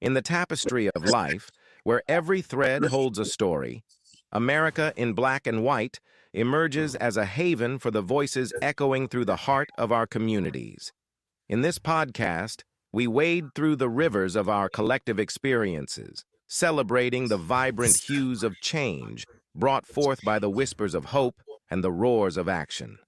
In the tapestry of life, where every thread holds a story, America in Black and White emerges as a haven for the voices echoing through the heart of our communities. In this podcast, we wade through the rivers of our collective experiences, celebrating the vibrant hues of change brought forth by the whispers of hope and the roars of action.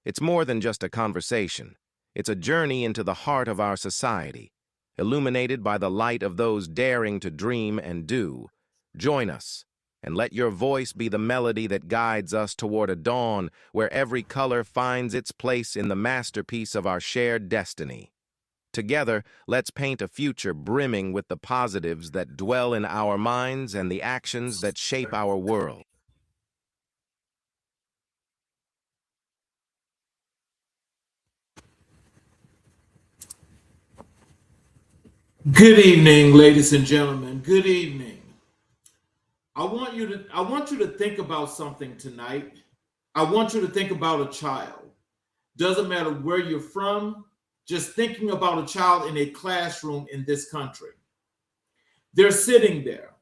It's more than just a conversation. It's a journey into the heart of our society, illuminated by the light of those daring to dream and do. Join us, and let your voice be the melody that guides us toward a dawn where every color finds its place in the masterpiece of our shared destiny. Together, let's paint a future brimming with the positives that dwell in our minds and the actions that shape our world. Good evening, ladies and gentlemen. Good evening. I want you to think about something tonight. I want you to think about a child. Doesn't matter where you're from, just thinking about a child in a classroom in this country. They're sitting there.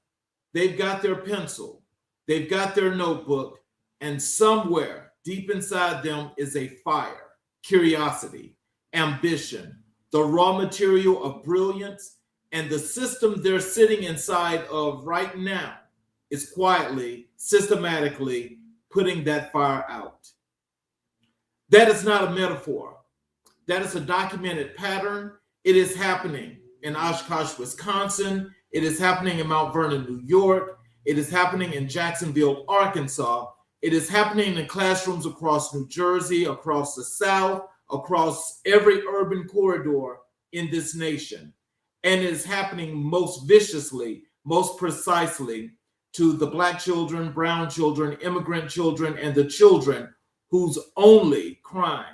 They've got their pencil. They've got their notebook, and somewhere deep inside them is a fire, curiosity, ambition, the raw material of brilliance, and the system they're sitting inside of right now is quietly, systematically putting that fire out. That is not a metaphor. That is a documented pattern. It is happening in Oshkosh, Wisconsin. It is happening in Mount Vernon, New York. It is happening in Jacksonville, Arkansas. It is happening in classrooms across New Jersey, across the South, across every urban corridor in this nation. And it is happening most viciously, most precisely to the Black children, brown children, immigrant children, and the children whose only crime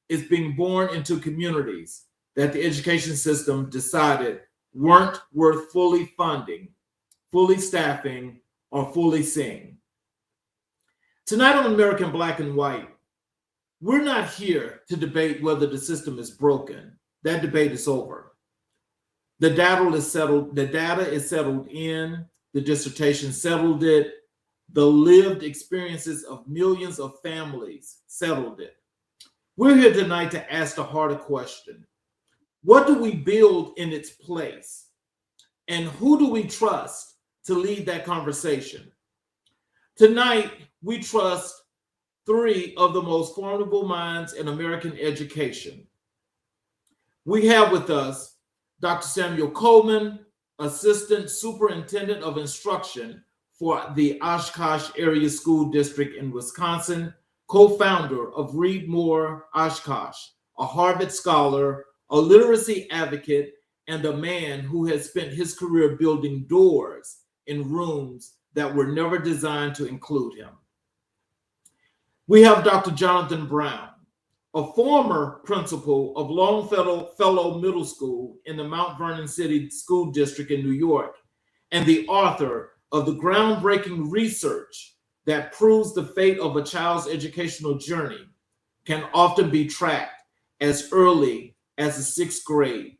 is being born into communities that the education system decided weren't worth fully funding, fully staffing, or fully seeing. Tonight on American Black and White, we're not here to debate whether the system is broken. That debate is over. The data is settled in, the dissertation settled it, the lived experiences of millions of families settled it. We're here tonight to ask the harder question. What do we build in its place? And who do we trust to lead that conversation? Tonight, we trust three of the most formidable minds in American education. We have with us Dr. Samuel Coleman, Assistant Superintendent of Instruction for the Oshkosh Area School District in Wisconsin, co-founder of Read More Oshkosh, a Harvard scholar, a literacy advocate, and a man who has spent his career building doors in rooms that were never designed to include him. We have Dr. Jonathan Brown, a former principal of Longfellow Middle School in the Mount Vernon City School District in New York, and the author of the groundbreaking research that proves the fate of a child's educational journey can often be tracked as early as the sixth grade.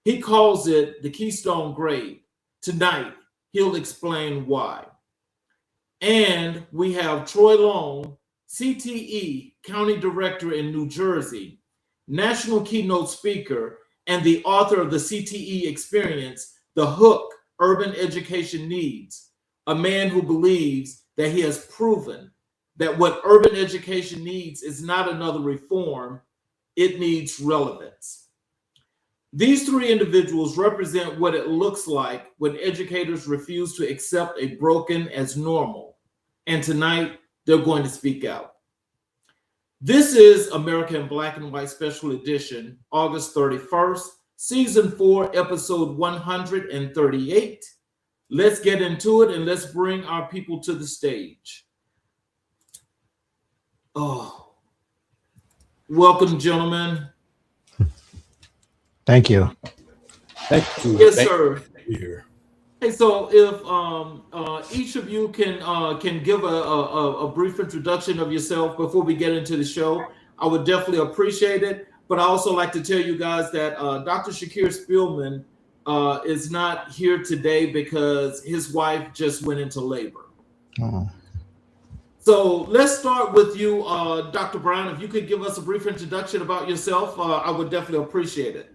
He calls it the Keystone Grade. Tonight, he'll explain why. And we have Troy Long, CTE County Director in New Jersey, national keynote speaker, and the author of the CTE Experience, The Hook Urban Education Needs, a man who believes that he has proven that what urban education needs is not another reform, it needs relevance. These three individuals represent what it looks like when educators refuse to accept a broken as normal. And tonight, they're going to speak out. This is American Black and White Special Edition, August 31st, Season 4, Episode 138. Let's get into it and let's bring our people to the stage. Oh, welcome, gentlemen. Thank you. Thank you. Yes, sir. Here. Hey, so if each of you can give a brief introduction of yourself before we get into the show, I would definitely appreciate it. But I also like to tell you guys that Dr. Shakir Spielman is not here today because his wife just went into labor. Oh. So let's start with you, Dr. Brown. If you could give us a brief introduction about yourself, I would definitely appreciate it.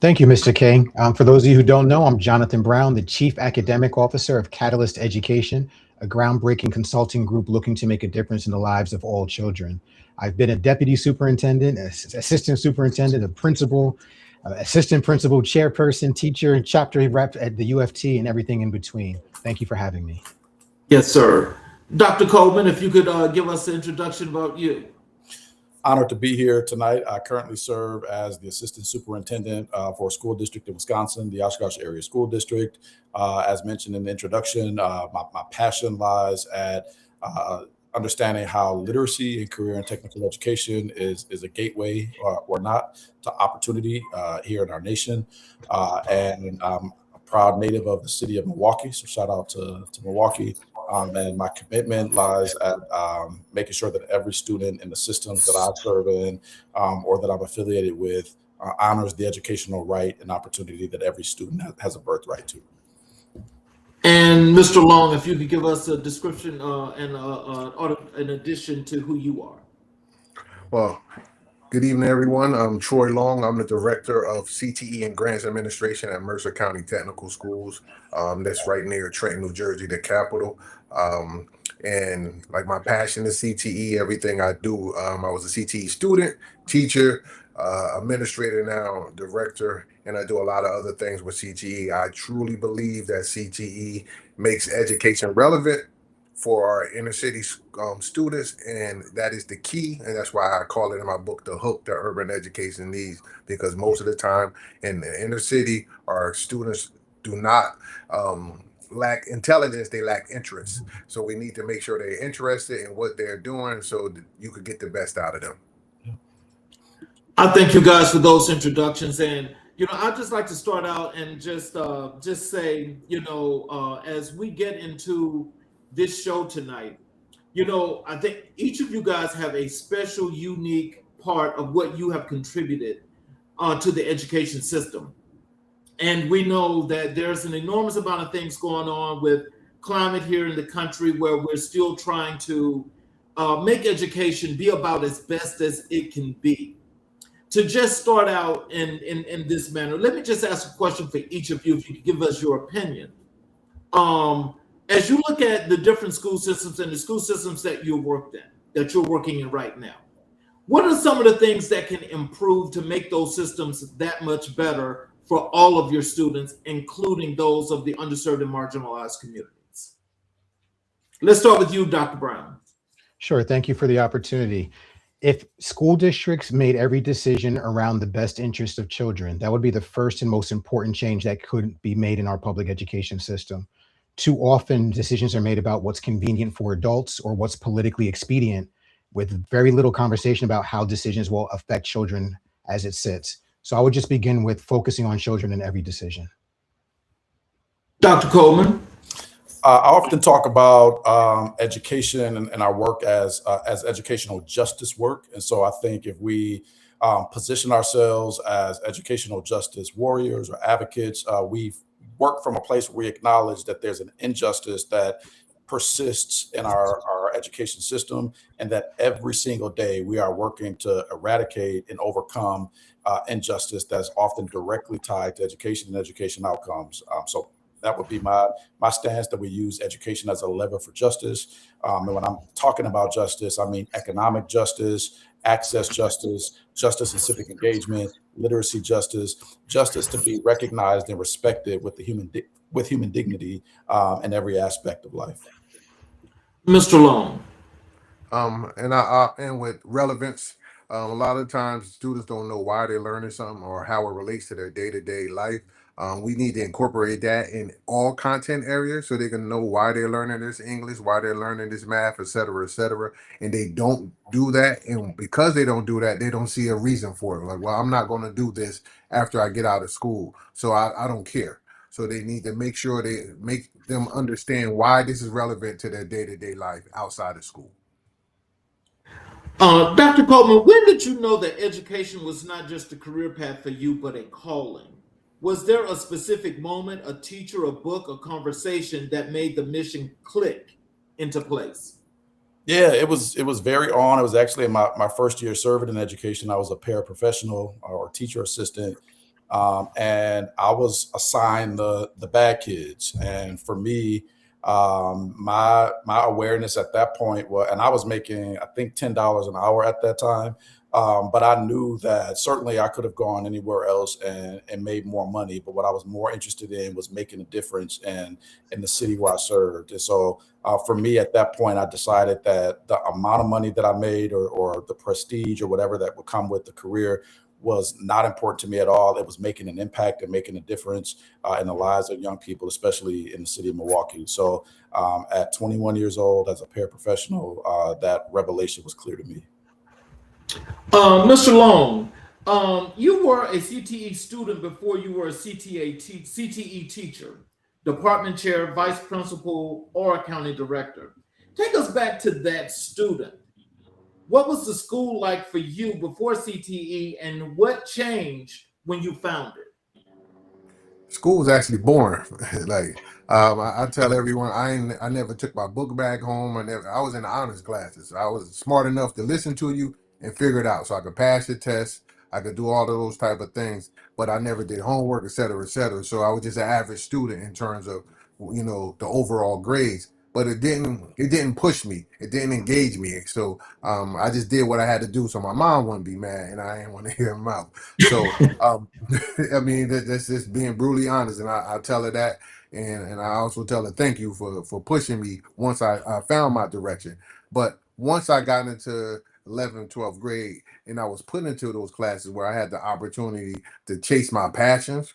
Thank you, Mr. King. For those of you who don't know, I'm Jonathan Brown, the Chief Academic Officer of Catalyst Education, a groundbreaking consulting group looking to make a difference in the lives of all children. I've been a deputy superintendent, assistant superintendent, a principal, assistant principal, chairperson, teacher, chapter rep at the UFT, and everything in between. Thank you for having me. Yes, sir. Dr. Coleman, if you could give us an introduction about you. Honored to be here tonight. I currently serve as the assistant superintendent for a school district in Wisconsin, the Oshkosh Area School District. As mentioned in the introduction, my passion lies at understanding how literacy and career and technical education is a gateway or not to opportunity here in our nation. And I'm a proud native of the city of Milwaukee, so shout out to Milwaukee. And my commitment lies at making sure that every student in the systems that I serve in or that I'm affiliated with honors the educational right and opportunity that every student has a birthright to. And Mr. Long, if you could give us a description and an addition to who you are. Well, good evening, everyone. I'm Troy Long. I'm the Director of CTE and Grants Administration at Mercer County Technical Schools. That's right near Trenton, New Jersey, the capital. And like my passion is CTE, everything I do. I was a CTE student, teacher, administrator now, director, and I do a lot of other things with CTE. I truly believe that CTE makes education relevant for our inner city students, and that is the key, and that's why I call it in my book the hook that urban education needs, because most of the time in the inner city our students do not lack intelligence, they lack interest. So we need to make sure they're interested in what they're doing so that you could get the best out of them. I thank you guys for those introductions, and I'd just like to start out and just say, as we get into this show tonight, I think each of you guys have a special, unique part of what you have contributed to the education system. And we know that there's an enormous amount of things going on with climate here in the country where we're still trying to make education be about as best as it can be. To just start out in this manner, let me just ask a question for each of you, if you could give us your opinion. As you look at the different school systems and the school systems that you're working in right now, what are some of the things that can improve to make those systems that much better for all of your students, including those of the underserved and marginalized communities? Let's start with you, Dr. Brown. Sure. Thank you for the opportunity. If school districts made every decision around the best interest of children, that would be the first and most important change that could be made in our public education system. Too often, decisions are made about what's convenient for adults or what's politically expedient, with very little conversation about how decisions will affect children as it sits. So I would just begin with focusing on children in every decision. Dr. Coleman? I often talk about education and our work as educational justice work. And so I think if we position ourselves as educational justice warriors or advocates, we work from a place where we acknowledge that there's an injustice that persists in our education system, and that every single day we are working to eradicate and overcome injustice that's often directly tied to education and education outcomes. So that would be my stance, that we use education as a lever for justice. And when I'm talking about justice, I mean economic justice, access justice, justice and civic engagement, literacy justice, justice to be recognized and respected with human dignity in every aspect of life. Mr. Long. And I end with relevance. A lot of times students don't know why they're learning something or how it relates to their day-to-day life. We need to incorporate that in all content areas so they can know why they're learning this English, why they're learning this math, et cetera, et cetera. And they don't do that. And because they don't do that, they don't see a reason for it. Like, well, I'm not going to do this after I get out of school, so I don't care. So they need to make sure they make them understand why this is relevant to their day-to-day life outside of school. Dr. Coleman, when did you know that education was not just a career path for you, but a calling? Was there a specific moment, a teacher, a book, a conversation that made the mission click into place? Yeah, it was very on. It was actually in my first year serving in education. I was a paraprofessional or teacher assistant, and I was assigned the bad kids. And for me, my awareness at that point was, and I was making I think $10 an hour at that time. But I knew that certainly I could have gone anywhere else and made more money. But what I was more interested in was making a difference in the city where I served. And so for me at that point, I decided that the amount of money that I made or the prestige or whatever that would come with the career was not important to me at all. It was making an impact and making a difference in the lives of young people, especially in the city of Milwaukee. So at 21 years old, as a paraprofessional, that revelation was clear to me. Mr. Long, you were a CTE student before you were a CTE teacher, department chair, vice principal, or a county director. Take us back to that student. What was the school like for you before CTE, and what changed when you found it? School was actually boring. Like I tell everyone, I never took my book bag home. I was in honors classes. I was smart enough to listen to you and figure it out, so I could pass the test. I could do all of those type of things, but I never did homework, et cetera, et cetera. So I was just an average student in terms of the overall grades. But it didn't push me. It didn't engage me. So I just did what I had to do. So my mom wouldn't be mad, and I didn't want to hear him out. So I mean, that's just being brutally honest, and I tell her that, and I also tell her thank you for pushing me once I found my direction. But once I got into 11th, 12th grade, and I was put into those classes where I had the opportunity to chase my passions,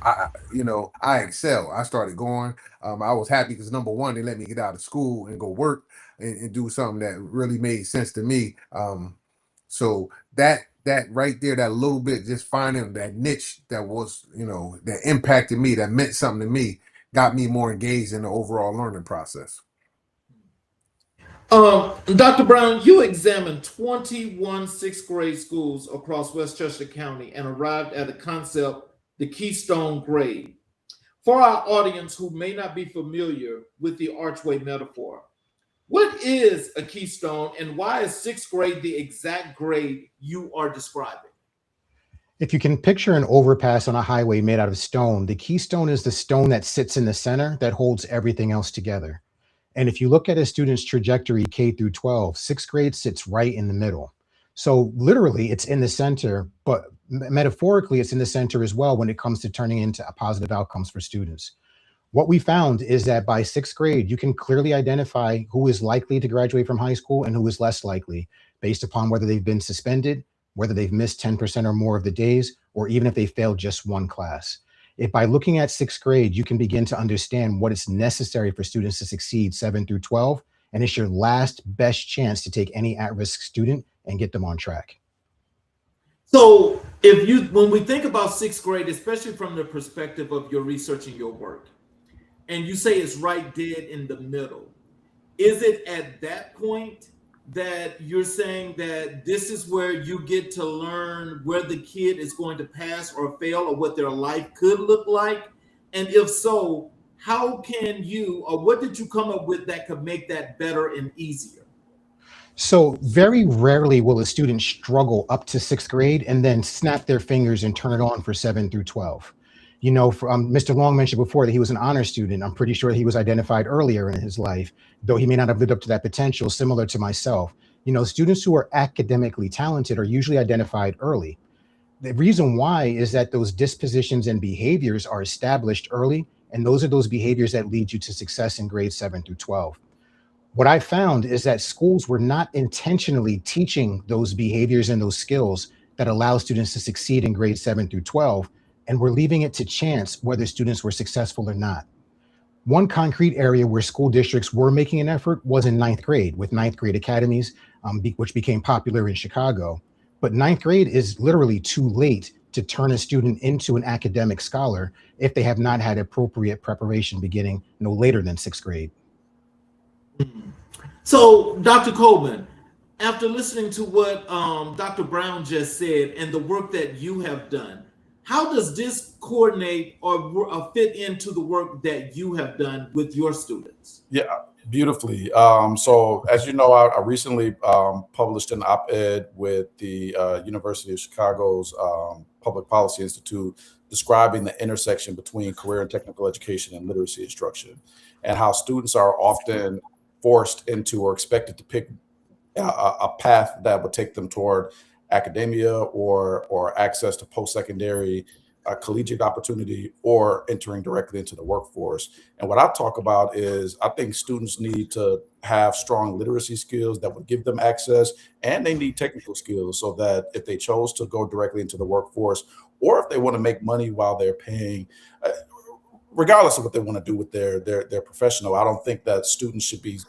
I excel. I started going. I was happy because number one, they let me get out of school and go work and do something that really made sense to me. So that right there, that little bit, just finding that niche that was, that impacted me, that meant something to me, got me more engaged in the overall learning process. Dr. Brown, you examined 21 sixth grade schools across Westchester County and arrived at a concept, the Keystone grade. For our audience who may not be familiar with the archway metaphor, what is a keystone and why is sixth grade the exact grade you are describing? If you can picture an overpass on a highway made out of stone, the keystone is the stone that sits in the center that holds everything else together. And if you look at a student's trajectory K through 12, sixth grade sits right in the middle. So literally it's in the center, but metaphorically it's in the center as well when it comes to turning into positive outcomes for students. What we found is that by sixth grade, you can clearly identify who is likely to graduate from high school and who is less likely based upon whether they've been suspended, whether they've missed 10% or more of the days, or even if they failed just one class. If by looking at sixth grade, you can begin to understand what is necessary for students to succeed 7 through 12, and it's your last best chance to take any at-risk student and get them on track. So when we think about sixth grade, especially from the perspective of your research and your work, and you say it's right dead in the middle, is it at that point that you're saying that this is where you get to learn where the kid is going to pass or fail or what their life could look like? And if so, how can you, or what did you come up with that could make that better and easier? So very rarely will a student struggle up to sixth grade and then snap their fingers and turn it on for 7 through 12. Mr. Long mentioned before that he was an honor student. I'm pretty sure he was identified earlier in his life, though he may not have lived up to that potential, similar to myself. Students who are academically talented are usually identified early. The reason why is that those dispositions and behaviors are established early, and those are those behaviors that lead you to success in grades 7 through 12. What I found is that schools were not intentionally teaching those behaviors and those skills that allow students to succeed in grades 7 through 12, and we're leaving it to chance whether students were successful or not. One concrete area where school districts were making an effort was in ninth grade with ninth grade academies, which became popular in Chicago. But ninth grade is literally too late to turn a student into an academic scholar if they have not had appropriate preparation beginning no later than sixth grade. So, Dr. Coleman, after listening to what Dr. Brown just said and the work that you have done, How does this coordinate or fit into the work that you have done with your students? Yeah, beautifully. So, as you know, I recently published an op-ed with the University of Chicago's Public Policy Institute describing the intersection between career and technical education and literacy instruction, and how students are often forced into or expected to pick a path that would take them toward academia or access to post-secondary collegiate opportunity or entering directly into the workforce. And what I talk about is I think students need to have strong literacy skills that would give them access, and they need technical skills so that if they chose to go directly into the workforce, or if they want to make money while they're paying, regardless of what they want to do with their professional, I don't think that students should be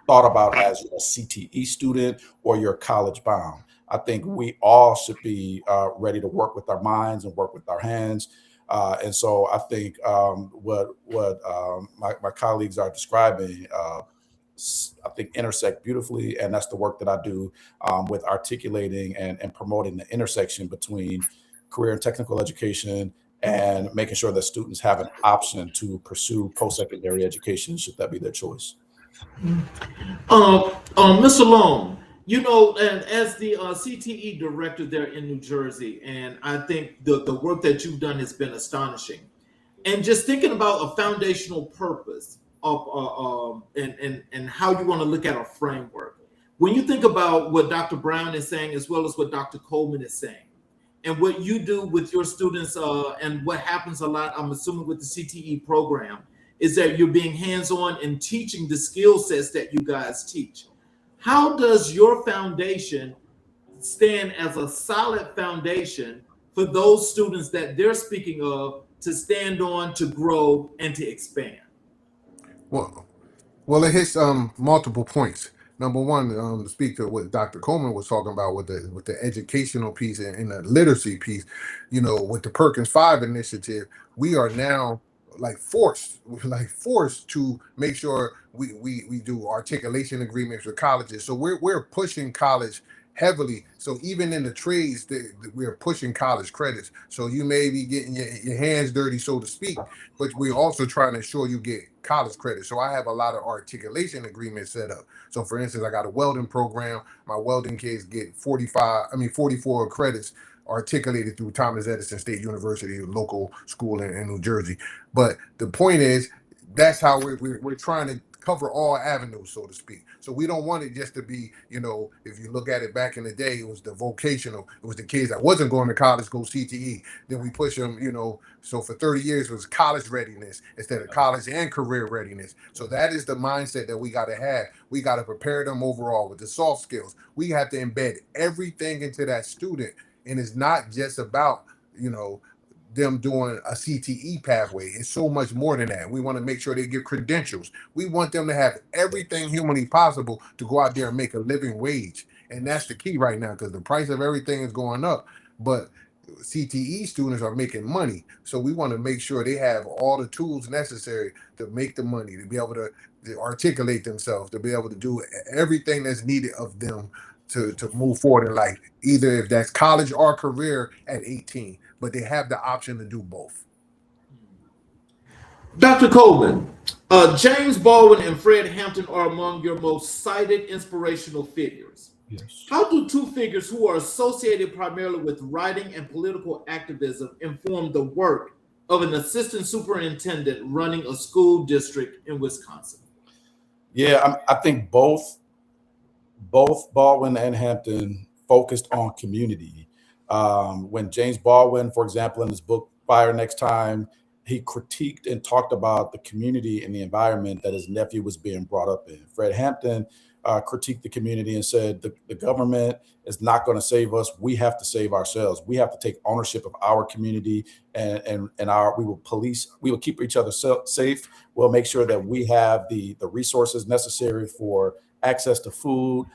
thought about as a CTE student or you're college bound. I think we all should be ready to work with our minds and work with our hands. And so I think my colleagues are describing, I think intersect beautifully. And that's the work that I do with articulating and promoting the intersection between career and technical education and making sure that students have an option to pursue post-secondary education should that be their choice. Mr. Long, you know, and as the CTE director there in New Jersey, and I think the work that you've done has been astonishing. And just thinking about a foundational purpose of and how you want to look at a framework. When you think about what Dr. Brown is saying, as well as what Dr. Coleman is saying, and what you do with your students, and what happens a lot, I'm assuming with the CTE program, is that you're being hands-on and teaching the skill sets that you guys teach. How does your foundation stand as a solid foundation for those students that they're speaking of to stand on, to grow, and to expand? Well, it hits multiple points. Number one, to speak to what Dr. Coleman was talking about with the educational piece and the literacy piece, with the Perkins 5 initiative, we are now we're forced to make sure we do articulation agreements with colleges. So we're pushing college heavily. So even in the trades, we're pushing college credits. So you may be getting your hands dirty, so to speak, but we're also trying to ensure you get college credit. So I have a lot of articulation agreements set up. So for instance, I got a welding program. My welding kids get 44 credits articulated through Thomas Edison State University, a local school in New Jersey. But the point is, that's how we're trying to cover all avenues, so to speak. So we don't want it just to be, if you look at it back in the day, it was the vocational. It was the kids that wasn't going to college go CTE. Then we push them, so for 30 years it was college readiness instead of college and career readiness. So that is the mindset that we got to have. We got to prepare them overall with the soft skills. We have to embed everything into that student. And it's not just about, them doing a CTE pathway. It's so much more than that. We want to make sure they get credentials. We want them to have everything humanly possible to go out there and make a living wage. And that's the key right now, because the price of everything is going up. But CTE students are making money. So we want to make sure they have all the tools necessary to make the money, to be able to articulate themselves, to be able to do everything that's needed of them to move forward in life, either if that's college or career at 18, but they have the option to do both. Dr. Coleman, James Baldwin and Fred Hampton are among your most cited inspirational figures. Yes. How do two figures who are associated primarily with writing and political activism inform the work of an assistant superintendent running a school district in Wisconsin? Yeah, I think both Baldwin and Hampton focused on community. When James Baldwin, for example, in his book Fire Next Time, he critiqued and talked about the community and the environment that his nephew was being brought up in. Fred Hampton critiqued the community and said the government is not going to save us. We have to save ourselves. We have to take ownership of our community, and we will keep each other safe. We'll make sure that we have the resources necessary for access to food,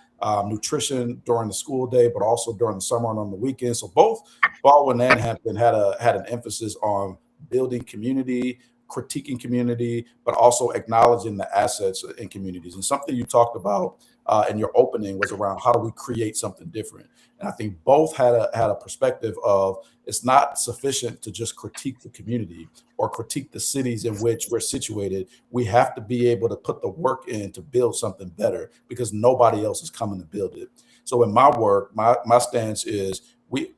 nutrition during the school day, but also during the summer and on the weekends. So both Baldwin and Hampton had an emphasis on building community, critiquing community, but also acknowledging the assets in communities. And something you talked about and your opening was around how do we create something different. And I think both had a perspective of it's not sufficient to just critique the community or critique the cities in which we're situated. We have to be able to put the work in to build something better because nobody else is coming to build it. So in my work, my stance is we,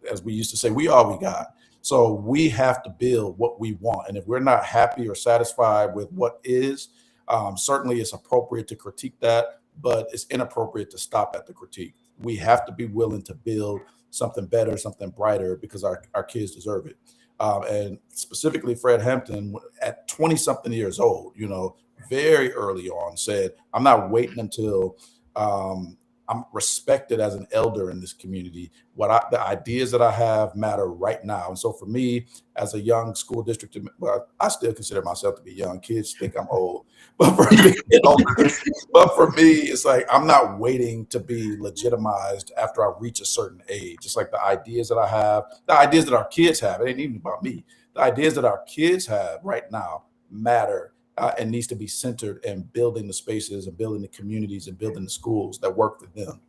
as we used to say, we all we got. So we have to build what we want. And if we're not happy or satisfied with what is, certainly it's appropriate to critique that, but it's inappropriate to stop at the critique. We have to be willing to build something better, something brighter, because our kids deserve it. And specifically, Fred Hampton, at 20 something years old, very early on said, I'm not waiting until I'm respected as an elder in this community. The ideas that I have matter right now. And so for me, as a young school district, well, I still consider myself to be young. Kids think I'm old, but for me, it's like I'm not waiting to be legitimized after I reach a certain age. It's like the ideas that I have, the ideas that our kids have. It ain't even about me. The ideas that our kids have right now matter. And needs to be centered in building the spaces and building the communities and building the schools that work for them.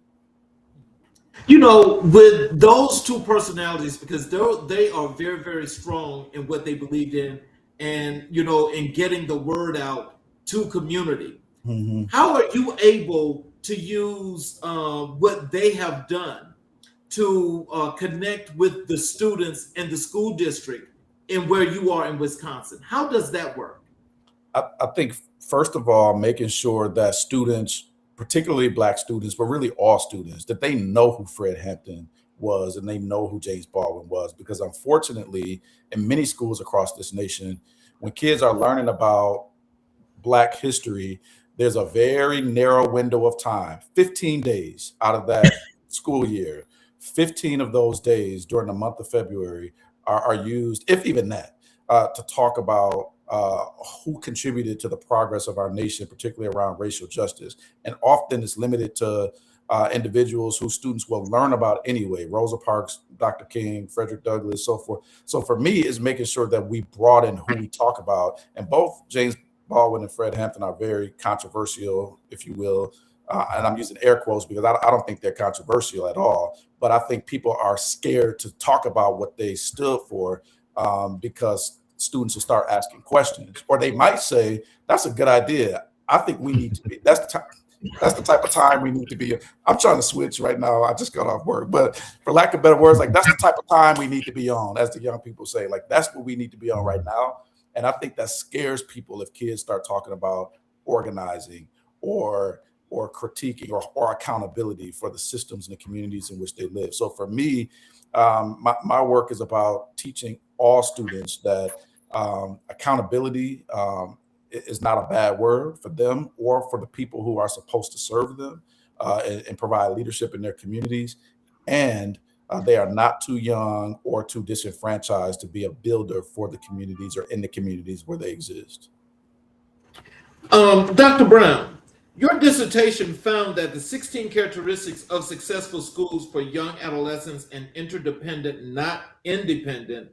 With those two personalities, because they are very, very strong in what they believed in and, in getting the word out to community. Mm-hmm. How are you able to use what they have done to connect with the students in the school district and where you are in Wisconsin? How does that work? I think, first of all, making sure that students, particularly Black students, but really all students, that they know who Fred Hampton was and they know who James Baldwin was. Because unfortunately, in many schools across this nation, when kids are learning about Black history, there's a very narrow window of time, 15 days out of that school year. 15 of those days during the month of February are used, if even that, to talk about who contributed to the progress of our nation, particularly around racial justice. And often it's limited to individuals who students will learn about anyway, Rosa Parks, Dr. King, Frederick Douglass, so forth. So for me, it's making sure that we broaden who we talk about. And both James Baldwin and Fred Hampton are very controversial, if you will. And I'm using air quotes because I don't think they're controversial at all. But I think people are scared to talk about what they stood for because students will start asking questions, or they might say, that's a good idea. I think we need to be, that's the type of time we need to be. I'm trying to switch right now. I just got off work, but for lack of better words, like that's the type of time we need to be on, as the young people say, like that's what we need to be on right now. And I think that scares people if kids start talking about organizing or critiquing or accountability for the systems and the communities in which they live. So for me, my work is about teaching all students that accountability is not a bad word for them or for the people who are supposed to serve them and provide leadership in their communities. And they are not too young or too disenfranchised to be a builder for the communities or in the communities where they exist. Dr. Brown, your dissertation found that the 16 characteristics of successful schools for young adolescents and interdependent, not independent,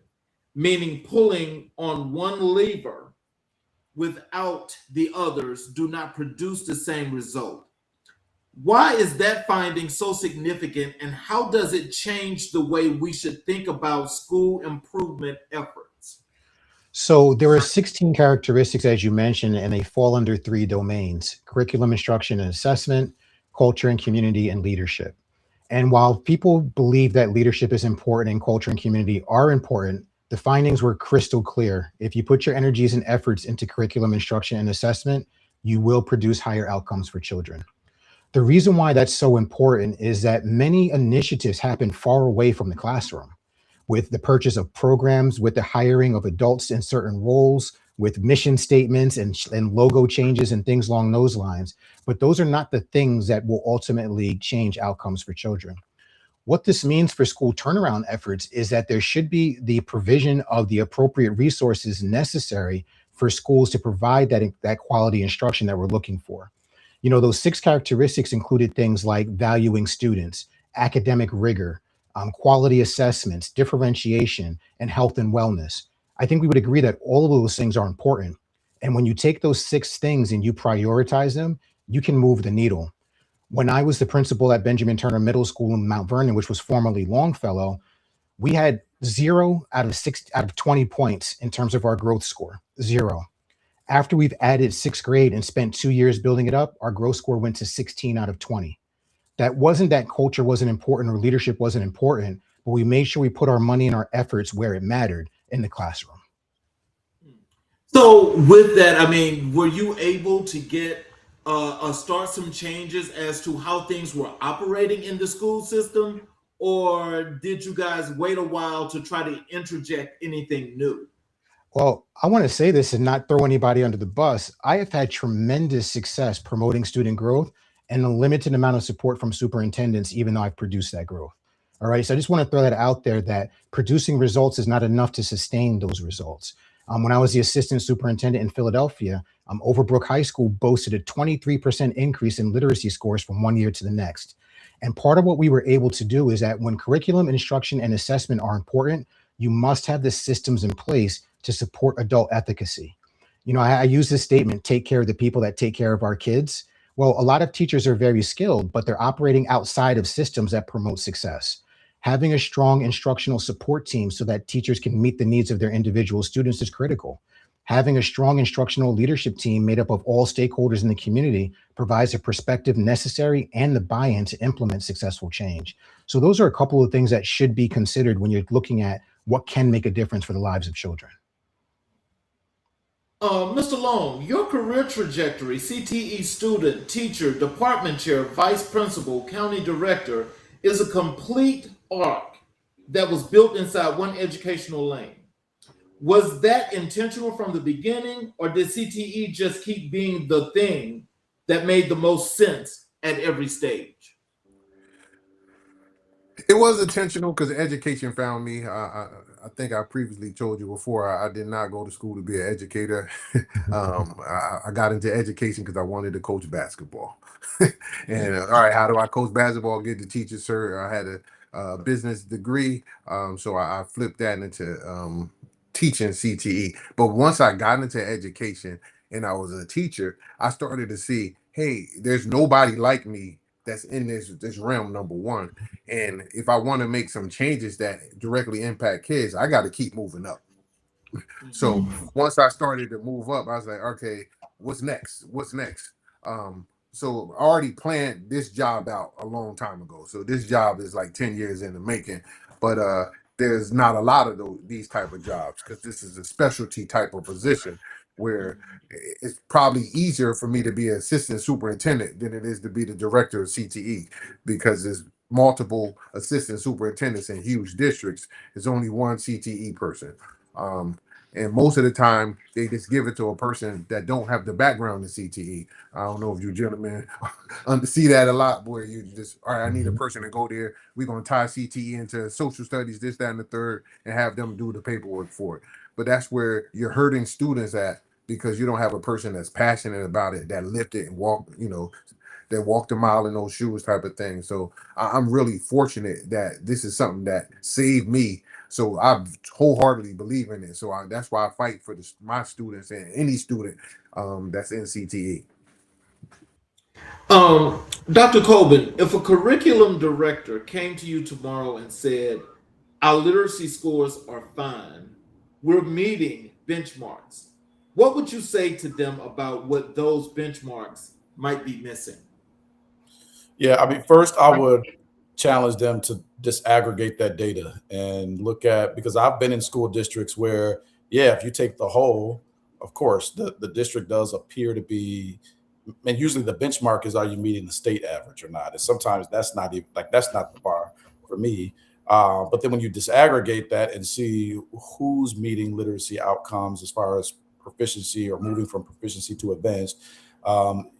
meaning pulling on one lever without the others, do not produce the same result. Why is that finding so significant, and how does it change the way we should think about school improvement efforts? So there are 16 characteristics, as you mentioned, and they fall under 3 domains: curriculum, instruction, and assessment, culture and community, and leadership. And while people believe that leadership is important and culture and community are important, the findings were crystal clear. If you put your energies and efforts into curriculum, instruction, and assessment, you will produce higher outcomes for children. The reason why that's so important is that many initiatives happen far away from the classroom, with the purchase of programs, with the hiring of adults in certain roles, with mission statements and logo changes and things along those lines. But those are not the things that will ultimately change outcomes for children. What this means for school turnaround efforts is that there should be the provision of the appropriate resources necessary for schools to provide that quality instruction that we're looking for. Those 6 characteristics included things like valuing students, academic rigor, quality assessments, differentiation, and health and wellness. I think we would agree that all of those things are important. And when you take those 6 things and you prioritize them, you can move the needle. When I was the principal at Benjamin Turner Middle School in Mount Vernon, which was formerly Longfellow, we had 0 out of 20 points in terms of our growth score. 0. After we've added 6th grade and spent 2 years building it up, our growth score went to 16 out of 20. That wasn't that culture wasn't important or leadership wasn't important, but we made sure we put our money and our efforts where it mattered, in the classroom. So with that, I mean, were you able to get start some changes as to how things were operating in the school system, or did you guys wait a while to try to interject anything new? Well, I want to say this and not throw anybody under the bus. I have had tremendous success promoting student growth and a limited amount of support from superintendents, even though I've produced that growth. All right. So I just want to throw that out there, that producing results is not enough to sustain those results. When I was the assistant superintendent in Philadelphia, Overbrook High School boasted a 23% increase in literacy scores from one year to the next. And part of what we were able to do is that when curriculum, instruction, and assessment are important, you must have the systems in place to support adult efficacy. You know, I use this statement, take care of the people that take care of our kids. Well, a lot of teachers are very skilled, but they're operating outside of systems that promote success. Having a strong instructional support team so that teachers can meet the needs of their individual students is critical. Having a strong instructional leadership team made up of all stakeholders in the community provides a perspective necessary and the buy-in to implement successful change. So those are a couple of things that should be considered when you're looking at what can make a difference for the lives of children. Mr. Long, your career trajectory, CTE student, teacher, department chair, vice principal, county director, is a complete arc that was built inside one educational lane. Was that intentional from the beginning, or did CTE just keep being the thing that made the most sense at every stage? It was intentional because education found me. I think I previously told you before, I did not go to school to be an educator. I got into education because I wanted to coach basketball. And all right, how do I coach basketball? Get the teacher, sir. I had a business degree, so I flipped that into teaching CTE. But once I got into education and I was a teacher, I started to see, hey, there's nobody like me that's in this realm, number one. And if I want to make some changes that directly impact kids, I got to keep moving up. So once I started to move up, I was like, okay, what's next? What's next? So I already planned this job out a long time ago. So this job is like 10 years in the making, but there's not a lot of these type of jobs because this is a specialty type of position where it's probably easier for me to be an assistant superintendent than it is to be the director of CTE because there's multiple assistant superintendents in huge districts. There's only one CTE person. And most of the time, they just give it to a person that don't have the background in CTE. I don't know if you gentlemen see that a lot, where you just, all right, I need a person to go there. We're going to tie CTE into social studies, this, that, and the third, and have them do the paperwork for it. But that's where you're hurting students at because you don't have a person that's passionate about it, that lived it and walked, that walked a mile in those shoes type of thing. So I'm really fortunate that this is something that saved me. So I wholeheartedly believe in it. So that's why I fight for my students and any student that's in CTE. Dr. Colvin, if a curriculum director came to you tomorrow and said, our literacy scores are fine, we're meeting benchmarks, what would you say to them about what those benchmarks might be missing? Yeah, I mean, first I would challenge them to disaggregate that data and look at, because I've been in school districts where, yeah, if you take the whole, of course, the district does appear to be, and usually the benchmark is, are you meeting the state average or not? And sometimes that's not even like, that's not the bar for me. But then when you disaggregate that and see who's meeting literacy outcomes as far as proficiency or moving from proficiency to advanced,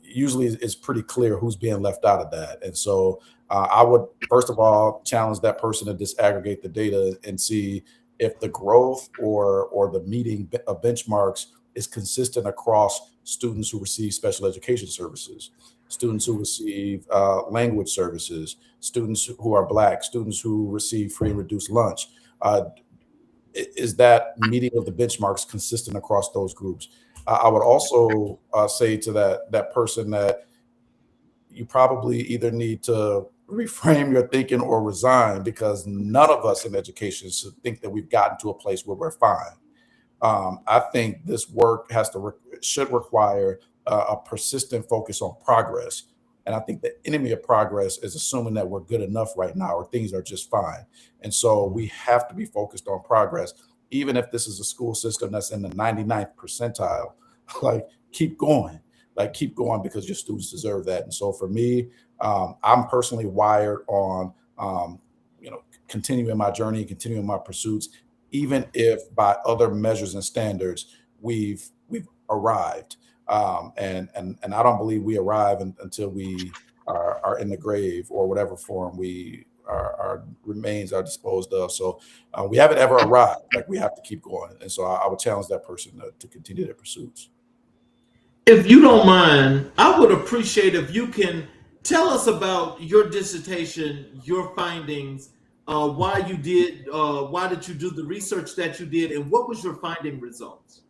usually it's pretty clear who's being left out of that. And so I would, first of all, challenge that person to disaggregate the data and see if the growth or the meeting of benchmarks is consistent across students who receive special education services, students who receive language services, students who are Black, students who receive free and reduced lunch. Is that meeting of the benchmarks consistent across those groups? I would also say to that person that you probably either need to reframe your thinking or resign, because none of us in education should think that we've gotten to a place where we're fine. I think this work should require a persistent focus on progress. And I think the enemy of progress is assuming that we're good enough right now or things are just fine. And so we have to be focused on progress, even if this is a school system that's in the 99th percentile. Like, keep going. Like, keep going, because your students deserve that. And so for me, I'm personally wired on, continuing my journey, continuing my pursuits, even if by other measures and standards we've arrived. And I don't believe we arrive until we are in the grave, or whatever form our remains are disposed of. So we haven't ever arrived. Like, we have to keep going. And so I would challenge that person to continue their pursuits. If you don't mind, I would appreciate if you can tell us about your dissertation, your findings, why did you do the research that you did, and what was your finding results?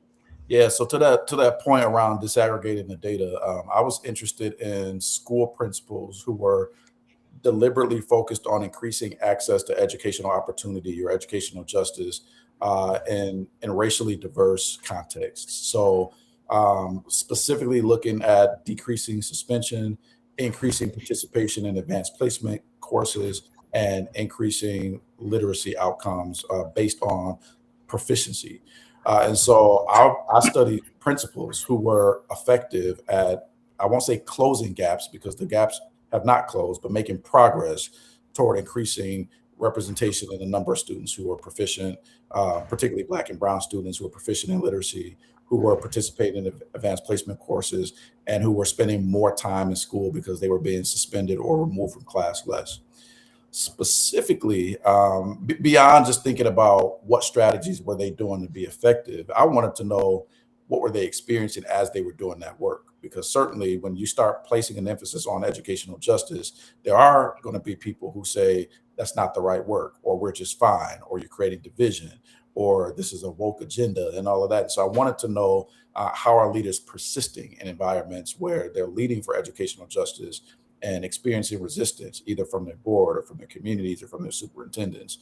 Yeah, so to that point around disaggregating the data, I was interested in school principals who were deliberately focused on increasing access to educational opportunity or educational justice in racially diverse contexts. So specifically looking at decreasing suspension, increasing participation in advanced placement courses, and increasing literacy outcomes based on proficiency. And so I studied principals who were effective at, I won't say closing gaps, because the gaps have not closed, but making progress toward increasing representation in the number of students who are proficient, particularly Black and Brown students who are proficient in literacy, who were participating in advanced placement courses, and who were spending more time in school because they were being suspended or removed from class less. Specifically, beyond just thinking about what strategies were they doing to be effective, I wanted to know what were they experiencing as they were doing that work. Because certainly when you start placing an emphasis on educational justice, there are going to be people who say that's not the right work, or we're just fine, or you're creating division, or this is a woke agenda, and all of that. So I wanted to know how are leaders persisting in environments where they're leading for educational justice and experiencing resistance, either from their board or from their communities or from their superintendents.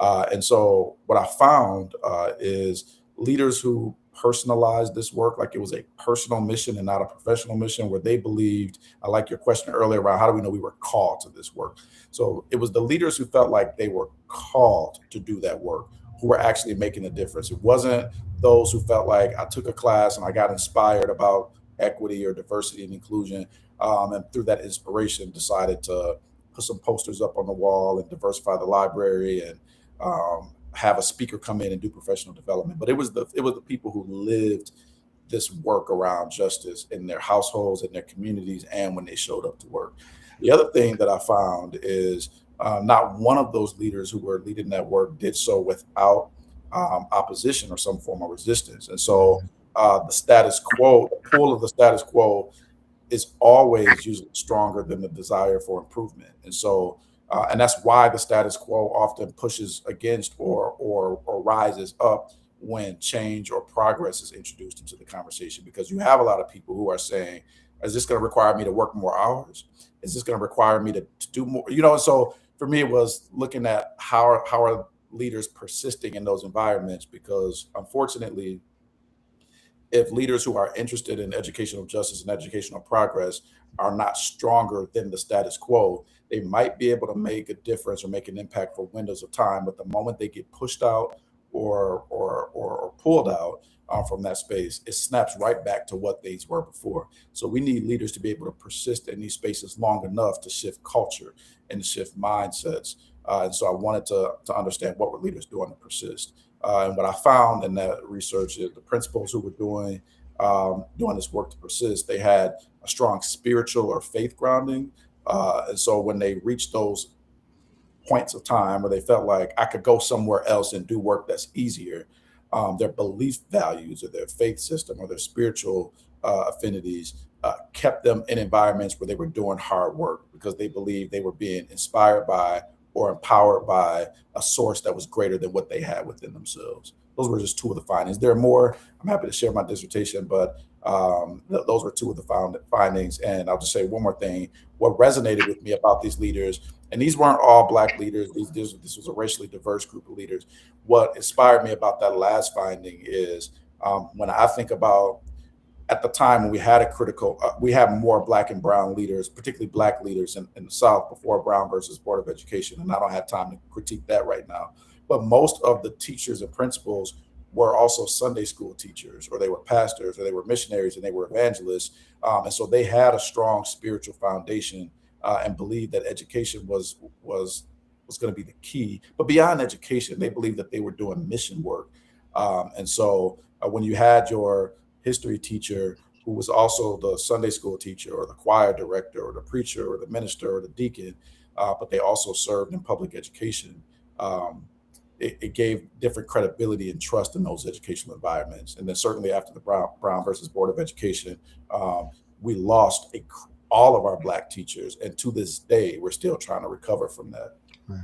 And so what I found is leaders who personalized this work like it was a personal mission and not a professional mission, where they believed, I like your question earlier around how do we know we were called to this work? So it was the leaders who felt like they were called to do that work who were actually making a difference. It wasn't those who felt like I took a class and I got inspired about equity or diversity and inclusion, and through that inspiration decided to put some posters up on the wall and diversify the library and have a speaker come in and do professional development. But it was the people who lived this work around justice in their households, in their communities, and when they showed up to work. The other thing that I found is not one of those leaders who were leading that work did so without opposition or some form of resistance. And so the status quo, the pull of the status quo is always usually stronger than the desire for improvement. And so, and that's why the status quo often pushes against or rises up when change or progress is introduced into the conversation, because you have a lot of people who are saying, is this going to require me to work more hours? Is this going to require me to do more? So for me, it was looking at how are leaders persisting in those environments, because unfortunately, if leaders who are interested in educational justice and educational progress are not stronger than the status quo, they might be able to make a difference or make an impact for windows of time. But the moment they get pushed out or pulled out from that space, it snaps right back to what these were before. So we need leaders to be able to persist in these spaces long enough to shift culture and to shift mindsets. And so I wanted to understand what were leaders doing to persist. And what I found in that research is the principals who were doing this work to persist, they had a strong spiritual or faith grounding. And so when they reached those points of time where they felt like I could go somewhere else and do work that's easier, their belief values or their faith system or their spiritual affinities kept them in environments where they were doing hard work because they believed they were being inspired by or empowered by a source that was greater than what they had within themselves. Those were just two of the findings. There are more. I'm happy to share my dissertation, but those were two of the findings. And I'll just say one more thing. What resonated with me about these leaders, and these weren't all Black leaders, this was a racially diverse group of leaders. What inspired me about that last finding is when I think about at the time when we had we had more Black and brown leaders, particularly Black leaders in the South before Brown versus Board of Education. And I don't have time to critique that right now. But most of the teachers and principals were also Sunday school teachers, or they were pastors, or they were missionaries, and they were evangelists. And so they had a strong spiritual foundation and believed that education was going to be the key. But beyond education, they believed that they were doing mission work. And so when you had your history teacher who was also the Sunday school teacher or the choir director or the preacher or the minister or the deacon, but they also served in public education, it gave different credibility and trust in those educational environments. And then certainly after the Brown versus Board of Education, we lost all of our Black teachers. And to this day, we're still trying to recover from that. Right.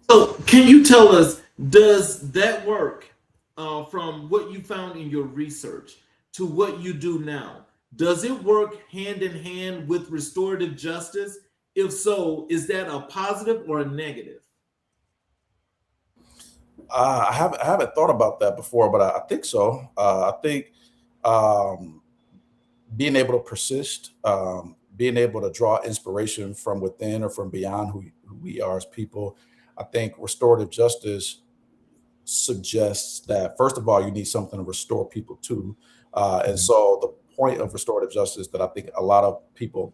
So can you tell us, does that work from what you found in your research to what you do now? Does it work hand in hand with restorative justice? If so, is that a positive or a negative? I haven't thought about that before, but I think so. I think being able to persist, being able to draw inspiration from within or from beyond who we are as people. I think restorative justice suggests that, first of all, you need something to restore people to. And so the point of restorative justice that I think a lot of people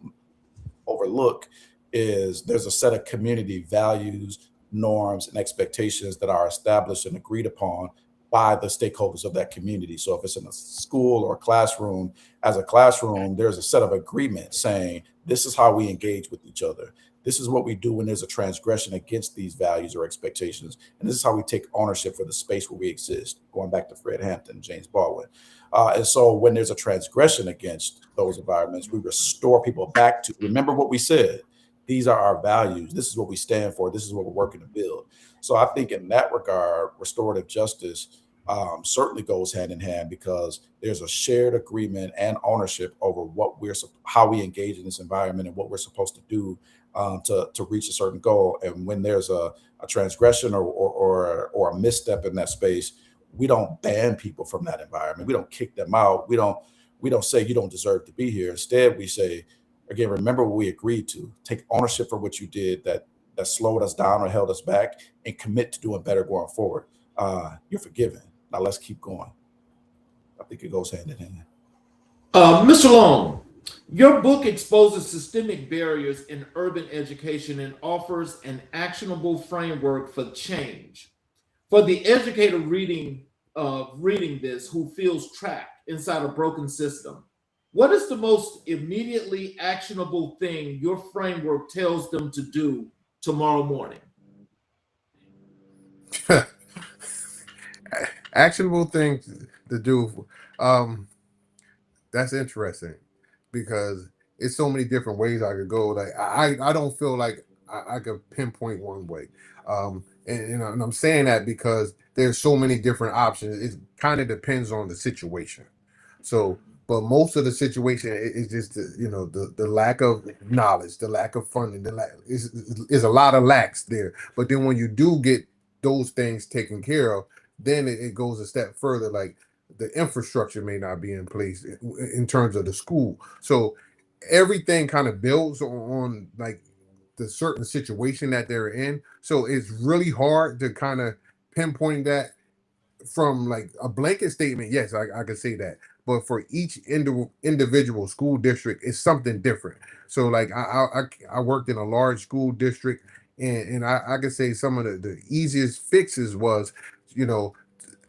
overlook is there's a set of community values, norms, and expectations that are established and agreed upon by the stakeholders of that community. So if it's in a school or a classroom, as a classroom, there's a set of agreements saying, this is how we engage with each other. This is what we do when there's a transgression against these values or expectations. And this is how we take ownership for the space where we exist, going back to Fred Hampton, James Baldwin. And so when there's a transgression against those environments, we restore people back to, remember what we said. These are our values. This is what we stand for. This is what we're working to build. So I think in that regard, restorative justice certainly goes hand in hand, because there's a shared agreement and ownership over how we engage in this environment and what we're supposed to do to reach a certain goal. And when there's a transgression or a misstep in that space, we don't ban people from that environment. We don't kick them out. We don't say you don't deserve to be here. Instead, we say, again, remember what we agreed to. Take ownership for what you did that slowed us down or held us back, and commit to doing better going forward. You're forgiven. Now let's keep going. I think it goes hand in hand. Mr. Long, your book exposes systemic barriers in urban education and offers an actionable framework for change. For the educator reading this who feels trapped inside a broken system, what is the most immediately actionable thing your framework tells them to do tomorrow morning? Actionable things to do. That's interesting, because it's so many different ways I could go. Like I don't feel like I could pinpoint one way. And I'm saying that because there's so many different options. It kind of depends on the situation. So, but most of the situation is just the lack of knowledge, the lack of funding, is a lot of lacks there. But then when you do get those things taken care of, then it goes a step further. Like the infrastructure may not be in place in terms of the school. So everything kind of builds on like the certain situation that they're in. So it's really hard to kind of pinpoint that from like a blanket statement. Yes, I could say that. But for each individual school district, it's something different. So like I worked in a large school district, and I could say some of the easiest fixes was,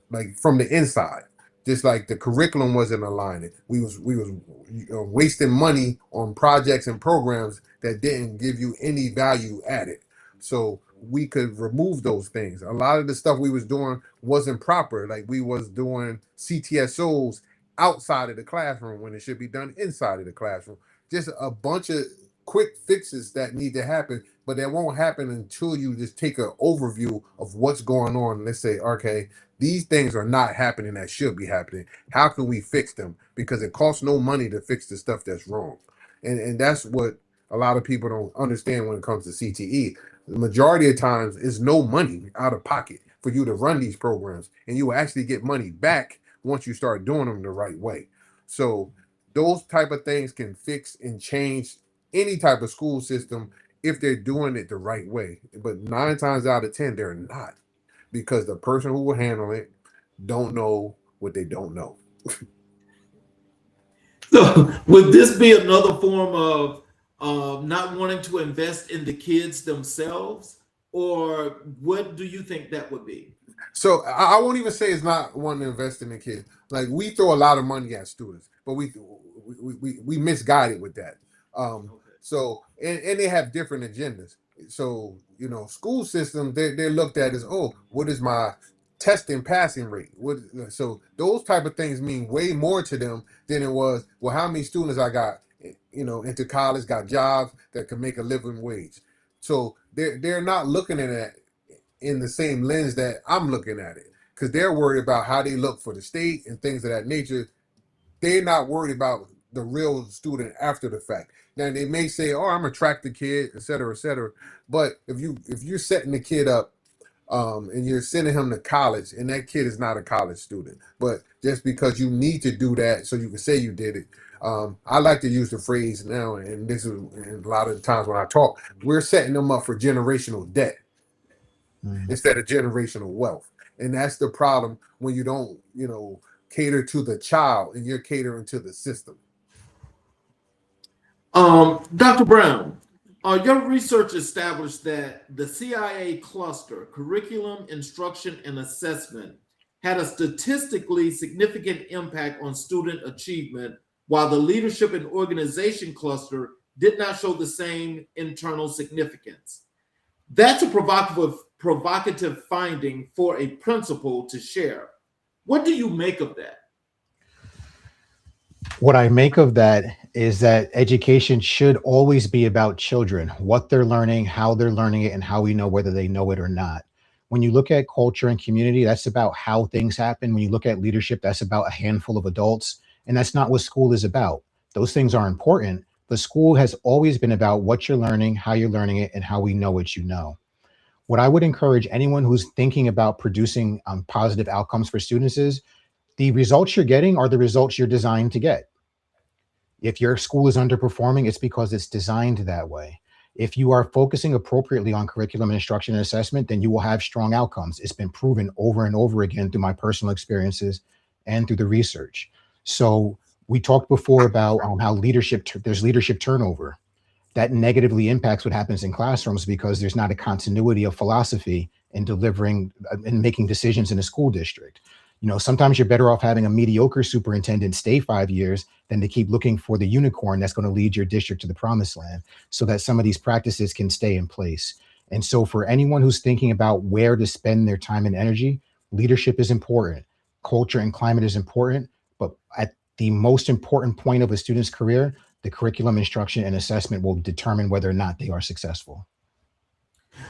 like from the inside. Just like the curriculum wasn't aligning. We was wasting money on projects and programs that didn't give you any value added. So we could remove those things. A lot of the stuff we was doing wasn't proper. Like we was doing CTSOs outside of the classroom when it should be done inside of the classroom. Just a bunch of quick fixes that need to happen, but that won't happen until you just take an overview of what's going on. Let's say, okay, these things are not happening that should be happening. How can we fix them? Because it costs no money to fix the stuff that's wrong. And that's what a lot of people don't understand when it comes to CTE. The majority of times is no money out of pocket for you to run these programs, and you will actually get money back once you start doing them the right way. So those type of things can fix and change any type of school system if they're doing it the right way. But 9 times out of 10, they're not, because the person who will handle it don't know what they don't know. So would this be another form of not wanting to invest in the kids themselves, or what do you think that would be? So I won't even say it's not wanting to invest in the kids. Like, we throw a lot of money at students, but we misguided with that. So and they have different agendas. So school system, they're looked at as, oh, what is my testing passing rate? So those type of things mean way more to them than it was, well, how many students I got into college, got jobs that can make a living wage. So they're not looking at it in the same lens that I'm looking at it, because they're worried about how they look for the state and things of that nature. They're not worried about the real student after the fact. Now they may say, oh, I'm gonna track the kid, et cetera, et cetera. But if you're setting the kid up and you're sending him to college, and that kid is not a college student, but just because you need to do that so you can say you did it. I like to use the phrase now, and this is a lot of the times when I talk, we're setting them up for generational debt instead of generational wealth. And that's the problem when you don't, cater to the child and you're catering to the system. Dr. Brown, your research established that the CIA cluster, curriculum, instruction, and assessment, had a statistically significant impact on student achievement, while the leadership and organization cluster did not show the same internal significance. That's a provocative finding for a principal to share. What do you make of that? What I make of that is that education should always be about children, what they're learning, how they're learning it, and how we know whether they know it or not. When you look at culture and community, that's about how things happen. When you look at leadership, that's about a handful of adults. And that's not what school is about. Those things are important, but school has always been about what you're learning, how you're learning it, and how we know what you know. What I would encourage anyone who's thinking about producing positive outcomes for students is the results you're getting are the results you're designed to get. If your school is underperforming, it's because it's designed that way. If you are focusing appropriately on curriculum and instruction and assessment, then you will have strong outcomes. It's been proven over and over again through my personal experiences and through the research. So we talked before about how there's leadership turnover. That negatively impacts what happens in classrooms because there's not a continuity of philosophy in delivering and making decisions in a school district. Sometimes you're better off having a mediocre superintendent stay 5 years than to keep looking for the unicorn that's going to lead your district to the promised land, so that some of these practices can stay in place. And so for anyone who's thinking about where to spend their time and energy, leadership is important. Culture and climate is important. But at the most important point of a student's career, the curriculum, instruction, and assessment will determine whether or not they are successful.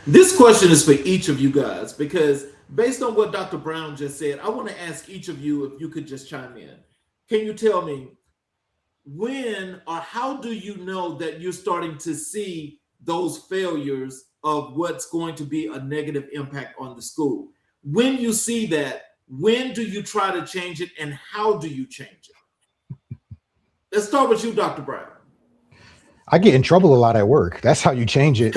This question is for each of you guys, because based on what Dr. Brown just said, I want to ask each of you if you could just chime in. Can you tell me when or how do you know that you're starting to see those failures of what's going to be a negative impact on the school? When you see that, when do you try to change it, and how do you change it? Let's start with you, Dr. Brown. I get in trouble a lot at work. That's how you change it.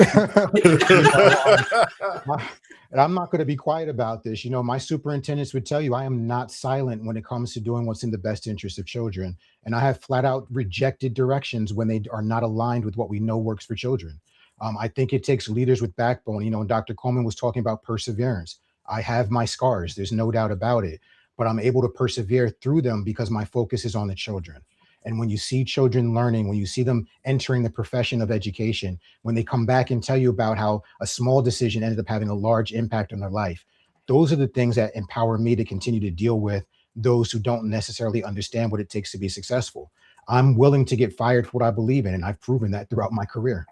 And I'm not going to be quiet about this. My superintendents would tell you I am not silent when it comes to doing what's in the best interest of children. And I have flat out rejected directions when they are not aligned with what we know works for children. I think it takes leaders with backbone. And Dr. Coleman was talking about perseverance. I have my scars. There's no doubt about it. But I'm able to persevere through them because my focus is on the children. And when you see children learning, when you see them entering the profession of education, when they come back and tell you about how a small decision ended up having a large impact on their life, those are the things that empower me to continue to deal with those who don't necessarily understand what it takes to be successful. I'm willing to get fired for what I believe in, and I've proven that throughout my career.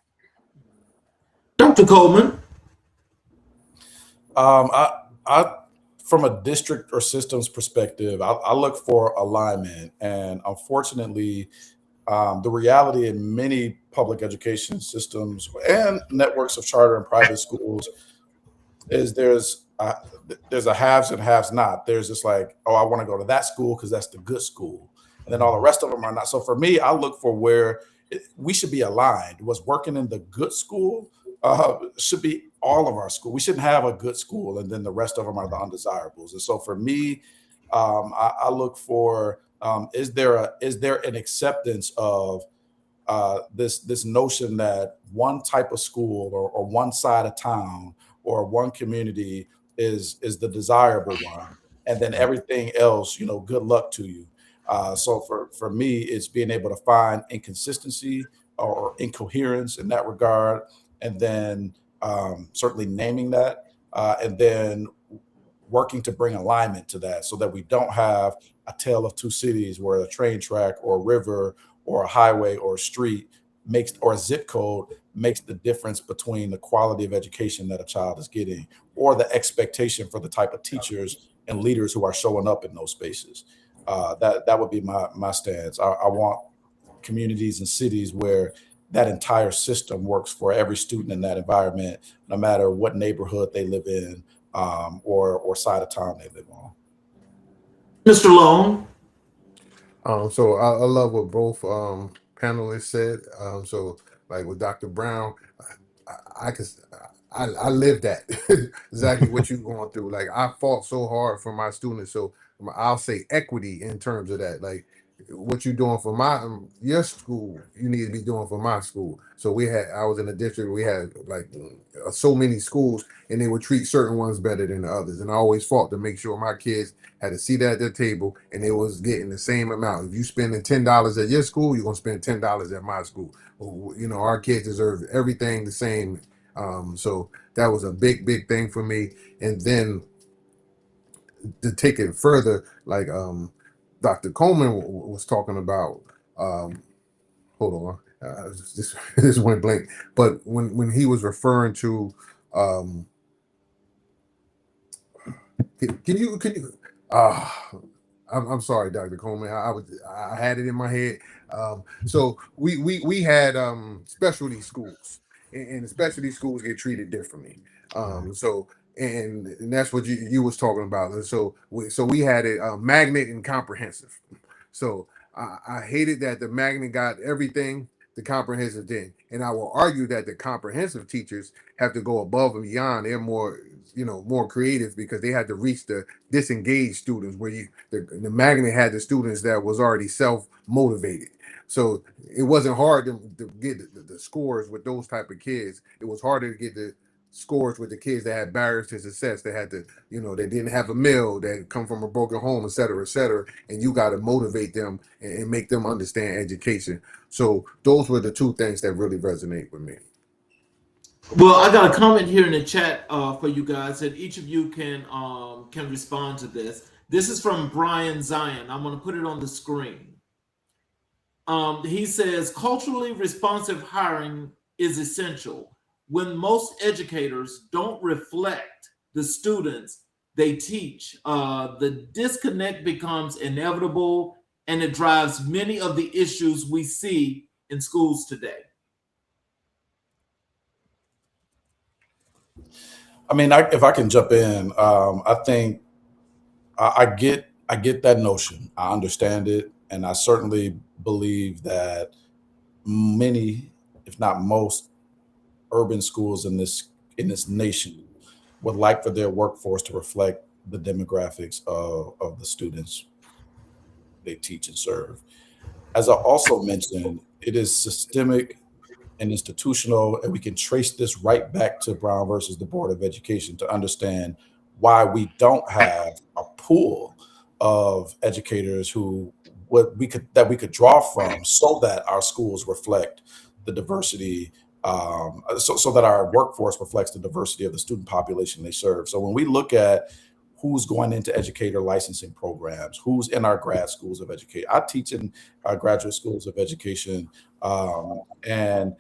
Dr. Coleman. I from a district or systems perspective, I look for alignment, and unfortunately, the reality in many public education systems and networks of charter and private schools is there's a haves and haves not. There's just like, oh, I want to go to that school because that's the good school, and then all the rest of them are not. So for me, I look for where we should be aligned. What's working in the good school should be all of our school. We shouldn't have a good school and then the rest of them are the undesirables. And so for me, I look for is there an acceptance of this notion that one type of school or one side of town or one community is the desirable one, and then everything else, good luck to you. So for me, it's being able to find inconsistency or incoherence in that regard, and then certainly naming that, and then working to bring alignment to that so that we don't have a tale of two cities where a train track or a river or a highway or a street or a zip code makes the difference between the quality of education that a child is getting or the expectation for the type of teachers and leaders who are showing up in those spaces. That would be my stance. I want communities and cities where that entire system works for every student in that environment, no matter what neighborhood they live in, or side of town they live on. Mr. Long. So I love what both panelists said. So like with Dr. Brown, I lived that exactly what you're going through. Like I fought so hard for my students. So I'll say equity in terms of that. Like what you're doing for your school, you need to be doing for my school. So I was in a district, we had like so many schools, and they would treat certain ones better than the others. And I always fought to make sure my kids had a seat at their table and they was getting the same amount. If you spending $10 at your school, you're gonna spend $10 at my school. Our kids deserve everything the same. So that was a big thing for me. And then to take it further, like Dr. Coleman was talking about, hold on, this went blank. But when he was referring to, can you? I'm sorry, Dr. Coleman. I had it in my head. So we had specialty schools, and the specialty schools get treated differently. So and that's what you was talking about. And so we had it magnet and comprehensive. So I hated that the magnet got everything, the comprehensive didn't. And I will argue that the comprehensive teachers have to go above and beyond. They're more creative because they had to reach the disengaged students where the magnet had the students that was already self-motivated. So it wasn't hard to get the scores with those type of kids. It was harder to get the scores with the kids that had barriers to success. They had to, they didn't have a meal, that come from a broken home, et cetera, et cetera. And you got to motivate them and make them understand education. So those were the two things that really resonate with me. Well, I got a comment here in the chat for you guys, and each of you can respond to this. This is from Brian Zion. I'm going to put it on the screen. He says, culturally responsive hiring is essential. When most educators don't reflect the students they teach, the disconnect becomes inevitable, and it drives many of the issues we see in schools today. I mean, if I can jump in, I think I get that notion. I understand it, and I certainly believe that many, if not most, urban schools in this nation would like for their workforce to reflect the demographics of the students they teach and serve. As I also mentioned, it is systemic and institutional, and we can trace this right back to Brown versus the Board of Education to understand why we don't have a pool of educators that we could draw from so that our schools reflect the diversity, so that our workforce reflects the diversity of the student population they serve. So when we look at who's going into educator licensing programs, who's in our grad schools of education. I teach in our graduate schools of education, and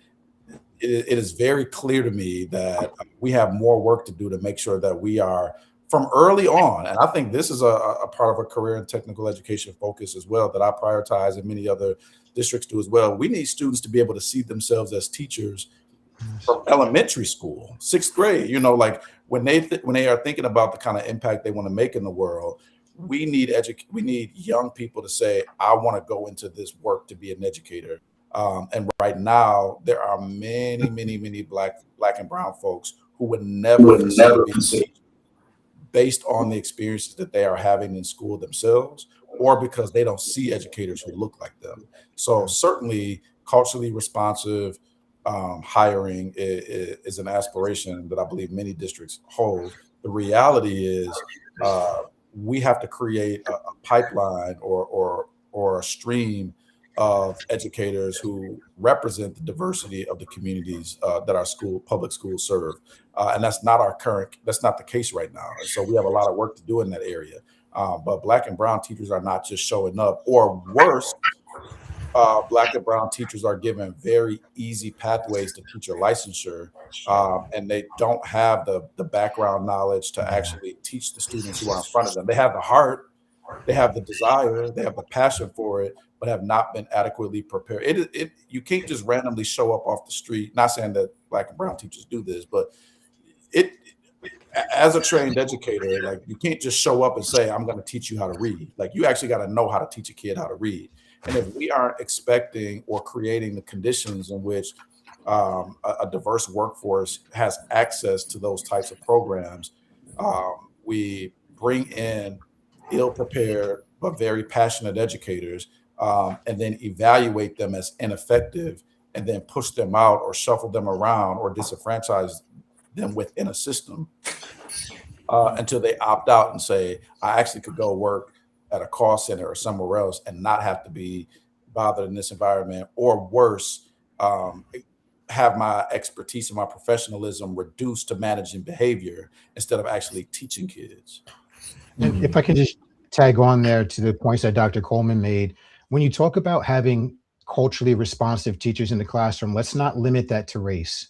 it is very clear to me that we have more work to do to make sure that we are from early on. And I think this is a part of a career and technical education focus as well that I prioritize, and many other districts do as well. We need students to be able to see themselves as teachers from elementary school, 6th grade. You know, like when they are thinking about the kind of impact they want to make in the world, we need young people to say, I want to go into this work to be an educator. And right now, there are many Black and brown folks who would never consider being teachers based on the experiences that they are having in school themselves, or because they don't see educators who look like them. So certainly, culturally responsive hiring is an aspiration that I believe many districts hold. The reality is we have to create a pipeline or a stream of educators who represent the diversity of the communities that our public schools serve. And that's not the case right now. And so we have a lot of work to do in that area. But Black and brown teachers are not just showing up, or worse, Black and brown teachers are given very easy pathways to teacher licensure, and they don't have the background knowledge to actually teach the students who are in front of them. They have the heart, they have the desire, they have the passion for it, but have not been adequately prepared. You can't just randomly show up off the street. Not saying that Black and brown teachers do this, but as a trained educator, like, you can't just show up and say, I'm going to teach you how to read. Like, you actually got to know how to teach a kid how to read. And if we aren't expecting or creating the conditions in which a diverse workforce has access to those types of programs, we bring in ill-prepared but very passionate educators, and then evaluate them as ineffective, and then push them out or shuffle them around or disenfranchise them within a system until they opt out and say, I actually could go work at a call center or somewhere else and not have to be bothered in this environment, or worse, have my expertise and my professionalism reduced to managing behavior instead of actually teaching kids. And if I can just tag on there to the points that Dr. Coleman made, when you talk about having culturally responsive teachers in the classroom, let's not limit that to race.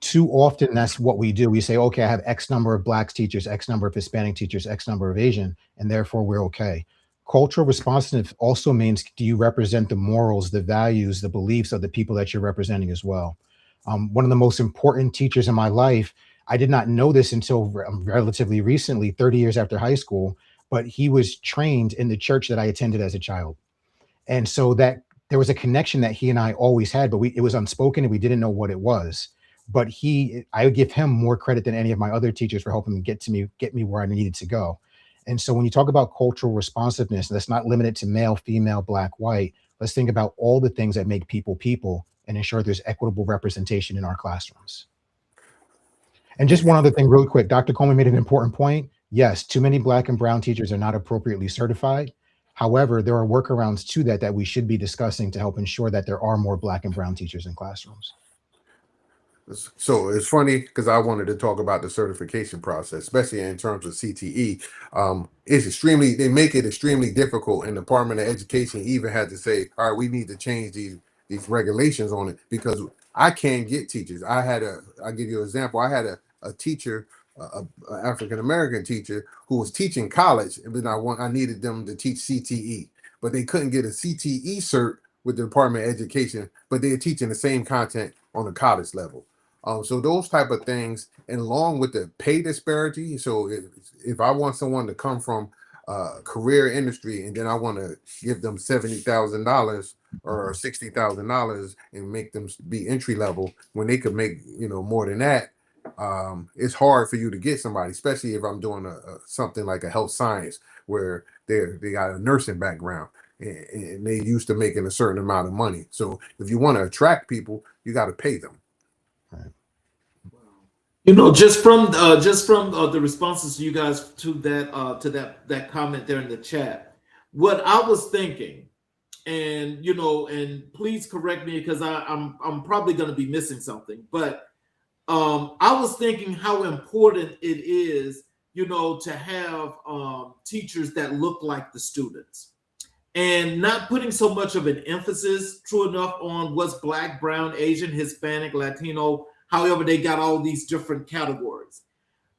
Too often, that's what we do. We say, okay, I have X number of Black teachers, X number of Hispanic teachers, X number of Asian, and therefore we're okay. Cultural responsiveness also means, do you represent the morals, the values, the beliefs of the people that you're representing as well? One of the most important teachers in my life, I did not know this until relatively recently, 30 years after high school, but he was trained in the church that I attended as a child. And so that there was a connection that he and I always had, but it was unspoken and we didn't know what it was. But I would give him more credit than any of my other teachers for helping get me where I needed to go. And so when you talk about cultural responsiveness, that's not limited to male, female, Black, white. Let's think about all the things that make people people and ensure there's equitable representation in our classrooms. And just one other thing real quick, Dr. Coleman made an important point. Yes, too many Black and brown teachers are not appropriately certified. However, there are workarounds to that we should be discussing to help ensure that there are more Black and brown teachers in classrooms. So it's funny because I wanted to talk about the certification process, especially in terms of CTE. They make it extremely difficult, and the Department of Education even had to say, all right, we need to change these regulations on it, because I can't get teachers. I'll give you an example. I had a teacher, an African-American teacher who was teaching college, and then I needed them to teach CTE, but they couldn't get a CTE cert with the Department of Education, but they're teaching the same content on the college level. So those type of things, and along with the pay disparity. So if I want someone to come from career industry, and then I want to give them $70,000 or $60,000 and make them be entry level when they could make more than that, it's hard for you to get somebody, especially if I'm doing something like a health science where they got a nursing background and they used to making a certain amount of money. So if you want to attract people, you got to pay them. Right. Just from the responses you guys to that comment there in the chat, what I was thinking, and and please correct me because I'm probably going to be missing something, but I was thinking how important it is, to have teachers that look like the students, and not putting so much of an emphasis, true enough, on what's Black, brown, Asian, Hispanic, Latino, however they got all these different categories.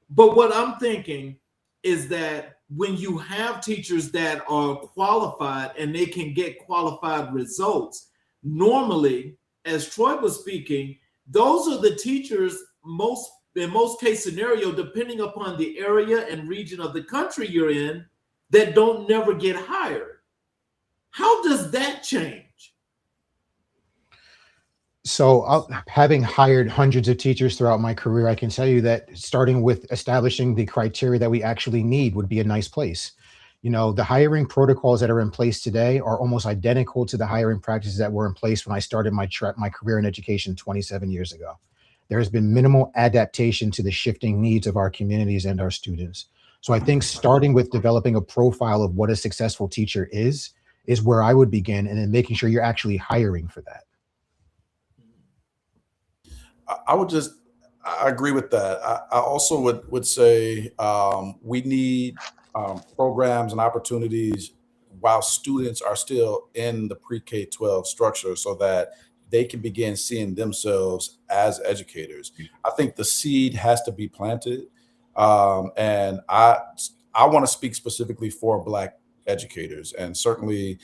But what I'm thinking is that when you have teachers that are qualified and they can get qualified results, normally, as Troy was speaking, those are the teachers in most case scenario, depending upon the area and region of the country you're in, that don't never get hired. How does that change? So, having hired hundreds of teachers throughout my career, I can tell you that starting with establishing the criteria that we actually need would be a nice place. The hiring protocols that are in place today are almost identical to the hiring practices that were in place when I started my career in education 27 years ago. There has been minimal adaptation to the shifting needs of our communities and our students. So I think starting with developing a profile of what a successful teacher is where I would begin, and then making sure you're actually hiring for that. I agree with that. I also would say we need programs and opportunities while students are still in the pre-K-12 structure, so that they can begin seeing themselves as educators. I think the seed has to be planted. And I want to speak specifically for Black educators. And certainly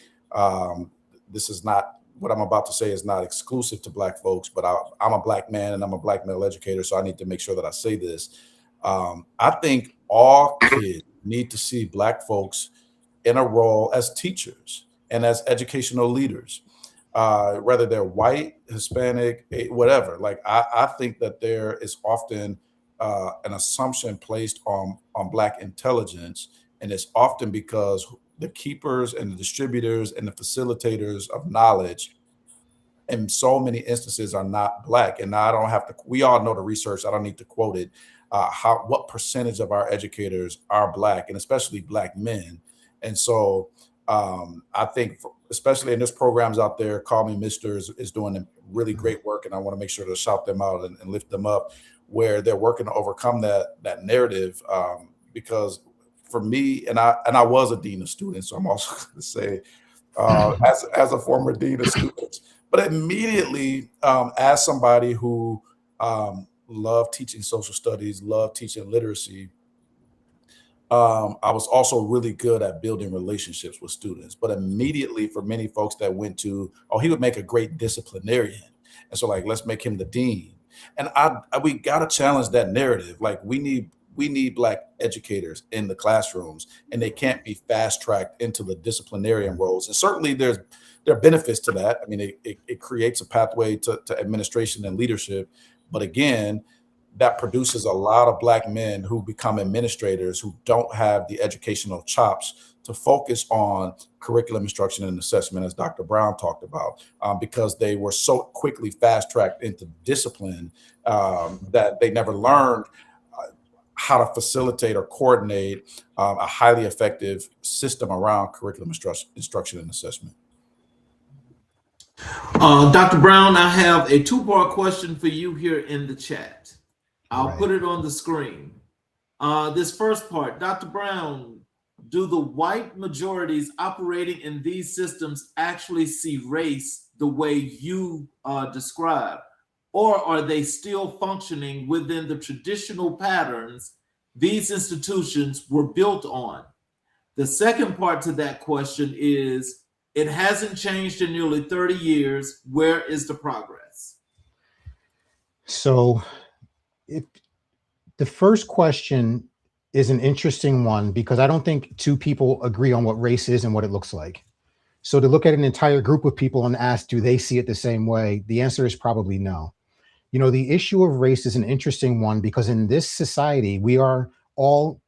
this is not, what I'm about to say is not exclusive to Black folks, but I'm a Black man and I'm a Black male educator, so I need to make sure that I say this. I think all kids need to see Black folks in a role as teachers and as educational leaders, whether they're white, Hispanic, whatever. Like I think that there is often an assumption placed on Black intelligence, and it's often because the keepers and the distributors and the facilitators of knowledge in so many instances are not Black. And I don't have to, we all know the research, I don't need to quote it, what percentage of our educators are Black, and especially Black men. And so I think, especially in this programs out there, Call Me Mister is doing really great work, and I want to make sure to shout them out and lift them up, where they're working to overcome that narrative. Because for me, and I was a dean of students, so I'm also going to say, as a former dean of students, but immediately as somebody who loved teaching social studies, loved teaching literacy, I was also really good at building relationships with students. But immediately, for many folks that went to, oh, he would make a great disciplinarian, and so like, let's make him the dean. And we got to challenge that narrative. Like we need Black educators in the classrooms, and they can't be fast tracked into the disciplinarian roles. And certainly there are benefits to that. I mean, it creates a pathway to administration and leadership. But again, that produces a lot of Black men who become administrators who don't have the educational chops to focus on curriculum instruction and assessment, as Dr. Brown talked about, because they were so quickly fast-tracked into discipline that they never learned how to facilitate or coordinate a highly effective system around curriculum instruction and assessment. Dr. Brown, I have a two-part question for you here in the chat. I'll put it on the screen. This first part, Dr. Brown, do the white majorities operating in these systems actually see race the way you describe, or are they still functioning within the traditional patterns these institutions were built on? The second part to that question is, it hasn't changed in nearly 30 years. Where is the progress? So the first question is an interesting one, because I don't think two people agree on what race is and what it looks like. So to look at an entire group of people and ask, do they see it the same way? The answer is probably no. The issue of race is an interesting one, because in this society, we are all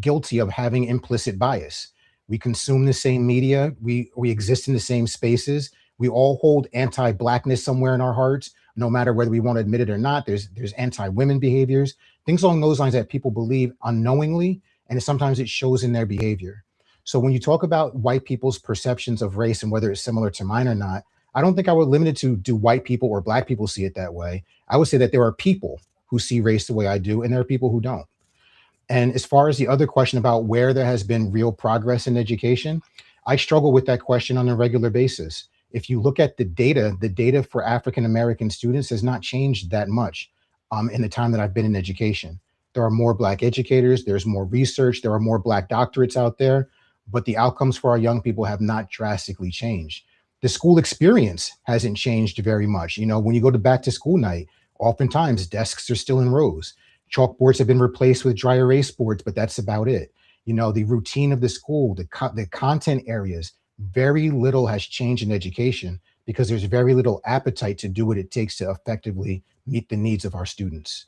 guilty of having implicit bias. We consume the same media. We exist in the same spaces. We all hold anti-Blackness somewhere in our hearts, no matter whether we want to admit it or not. There's anti-women behaviors, things along those lines that people believe unknowingly, and sometimes it shows in their behavior. So when you talk about white people's perceptions of race and whether it's similar to mine or not, I don't think I would limit it to, do white people or Black people see it that way? I would say that there are people who see race the way I do, and there are people who don't. And as far as the other question about where there has been real progress in education, I struggle with that question on a regular basis. If you look at the data for African American students has not changed that much in the time that I've been in education. There are more Black educators, there's more research, there are more Black doctorates out there, but the outcomes for our young people have not drastically changed. The school experience hasn't changed very much. You know, when you go to back to school night, oftentimes desks are still in rows. Chalkboards have been replaced with dry erase boards, but that's about it. You know, the routine of the school, the content areas, very little has changed in education because there's very little appetite to do what it takes to effectively meet the needs of our students.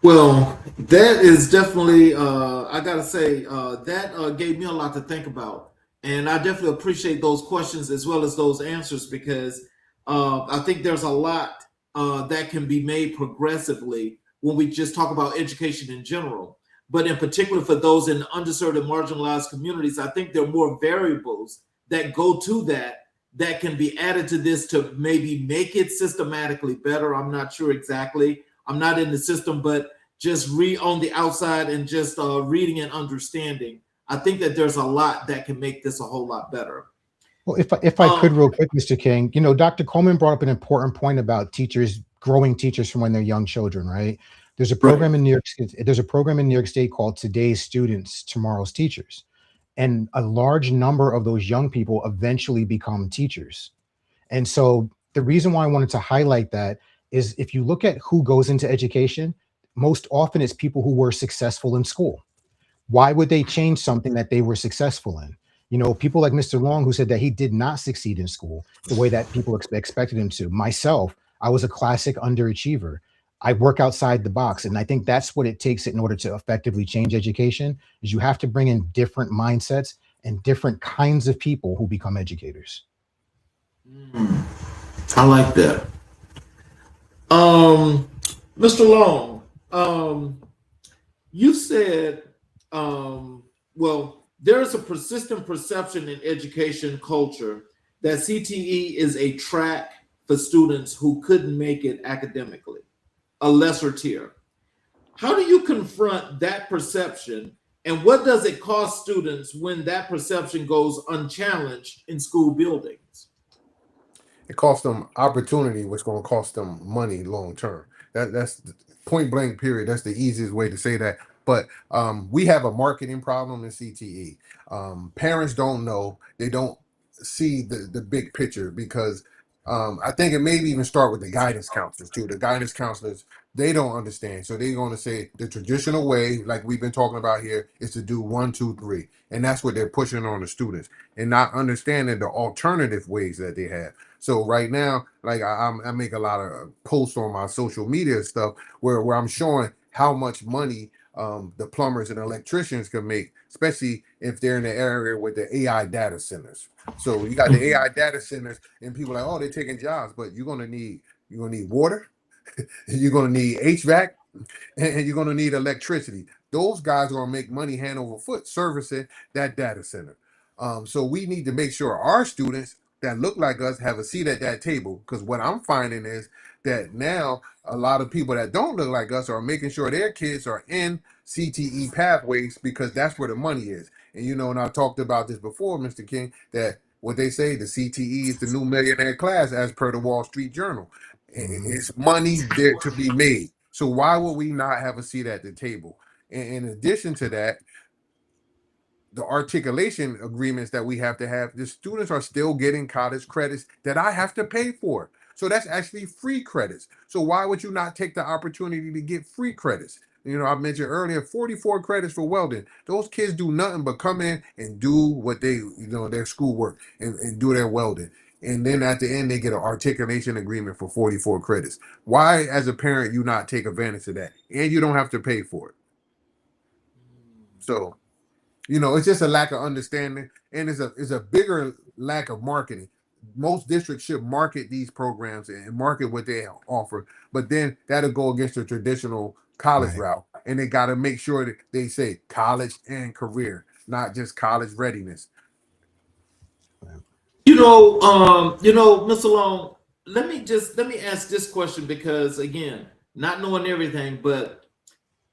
Well, that is definitely, I got to say, that gave me a lot to think about. And I definitely appreciate those questions as well as those answers because I think there's a lot that can be made progressively when we just talk about education in general. But in particular, for those in underserved and marginalized communities, I think there are more variables that go to that can be added to this to maybe make it systematically better. I'm not sure exactly. I'm not in the system, but just read on the outside and just reading and understanding. I think that there's a lot that can make this a whole lot better. Well, if I could real quick, Mr. King, you know, Dr. Coleman brought up an important point about teachers, growing teachers from when they're young children, right? There's a program in New York. There's a program in New York State called Today's Students, Tomorrow's Teachers. And a large number of those young people eventually become teachers. And so the reason why I wanted to highlight that is if you look at who goes into education, most often it's people who were successful in school. Why would they change something that they were successful in? You know, people like Mr. Long, who said that he did not succeed in school the way that people expected him to. Myself, I was a classic underachiever. I work outside the box. And I think that's what it takes in order to effectively change education is you have to bring in different mindsets and different kinds of people who become educators. I like that. Mr. Long, you said, well, there is a persistent perception in education culture that CTE is a track for students who couldn't make it academically, a lesser tier. How do you confront that perception, and what does it cost students when that perception goes unchallenged in school buildings? It costs them opportunity, which going to cost them money long term. That's point blank period. That's the easiest way to say that. But we have a marketing problem in CTE. Parents don't know. They don't see the big picture because I think it maybe even start with the guidance counselors too. The guidance counselors, they don't understand. So they're going to say the traditional way, like we've been talking about here, is to do 1, 2, 3. And that's what they're pushing on the students and not understanding the alternative ways that they have. So right now, like I make a lot of posts on my social media stuff where I'm showing how much money the plumbers and electricians can make, especially if they're in the area with the AI data centers. So you got the AI data centers, and people are like, oh, they're taking jobs, but you're gonna need water, you're gonna need HVAC, and you're gonna need electricity. Those guys are gonna make money hand over foot servicing that data center. So we need to make sure our students that look like us have a seat at that table. Because what I'm finding is that now a lot of people that don't look like us are making sure their kids are in CTE pathways because that's where the money is. And you know, and I talked about this before, Mr. King, that what they say, the CTE is the new millionaire class as per the Wall Street Journal. It's money there to be made. So why would we not have a seat at the table? And in addition to that, the articulation agreements that we have to have, the students are still getting college credits that I have to pay for. So that's actually free credits. So why would you not take the opportunity to get free credits? You know, I mentioned earlier, 44 credits for welding. Those kids do nothing but come in and do what they, their schoolwork and do their welding. And then at the end, they get an articulation agreement for 44 credits. Why, as a parent, you not take advantage of that? And you don't have to pay for it. So, it's just a lack of understanding, and it's a bigger lack of marketing. Most districts should market these programs and market what they offer, but then that'll go against the traditional college route, and they got to make sure that they say college and career, not just college readiness. Mr. Long, let me ask this question because again, not knowing everything, but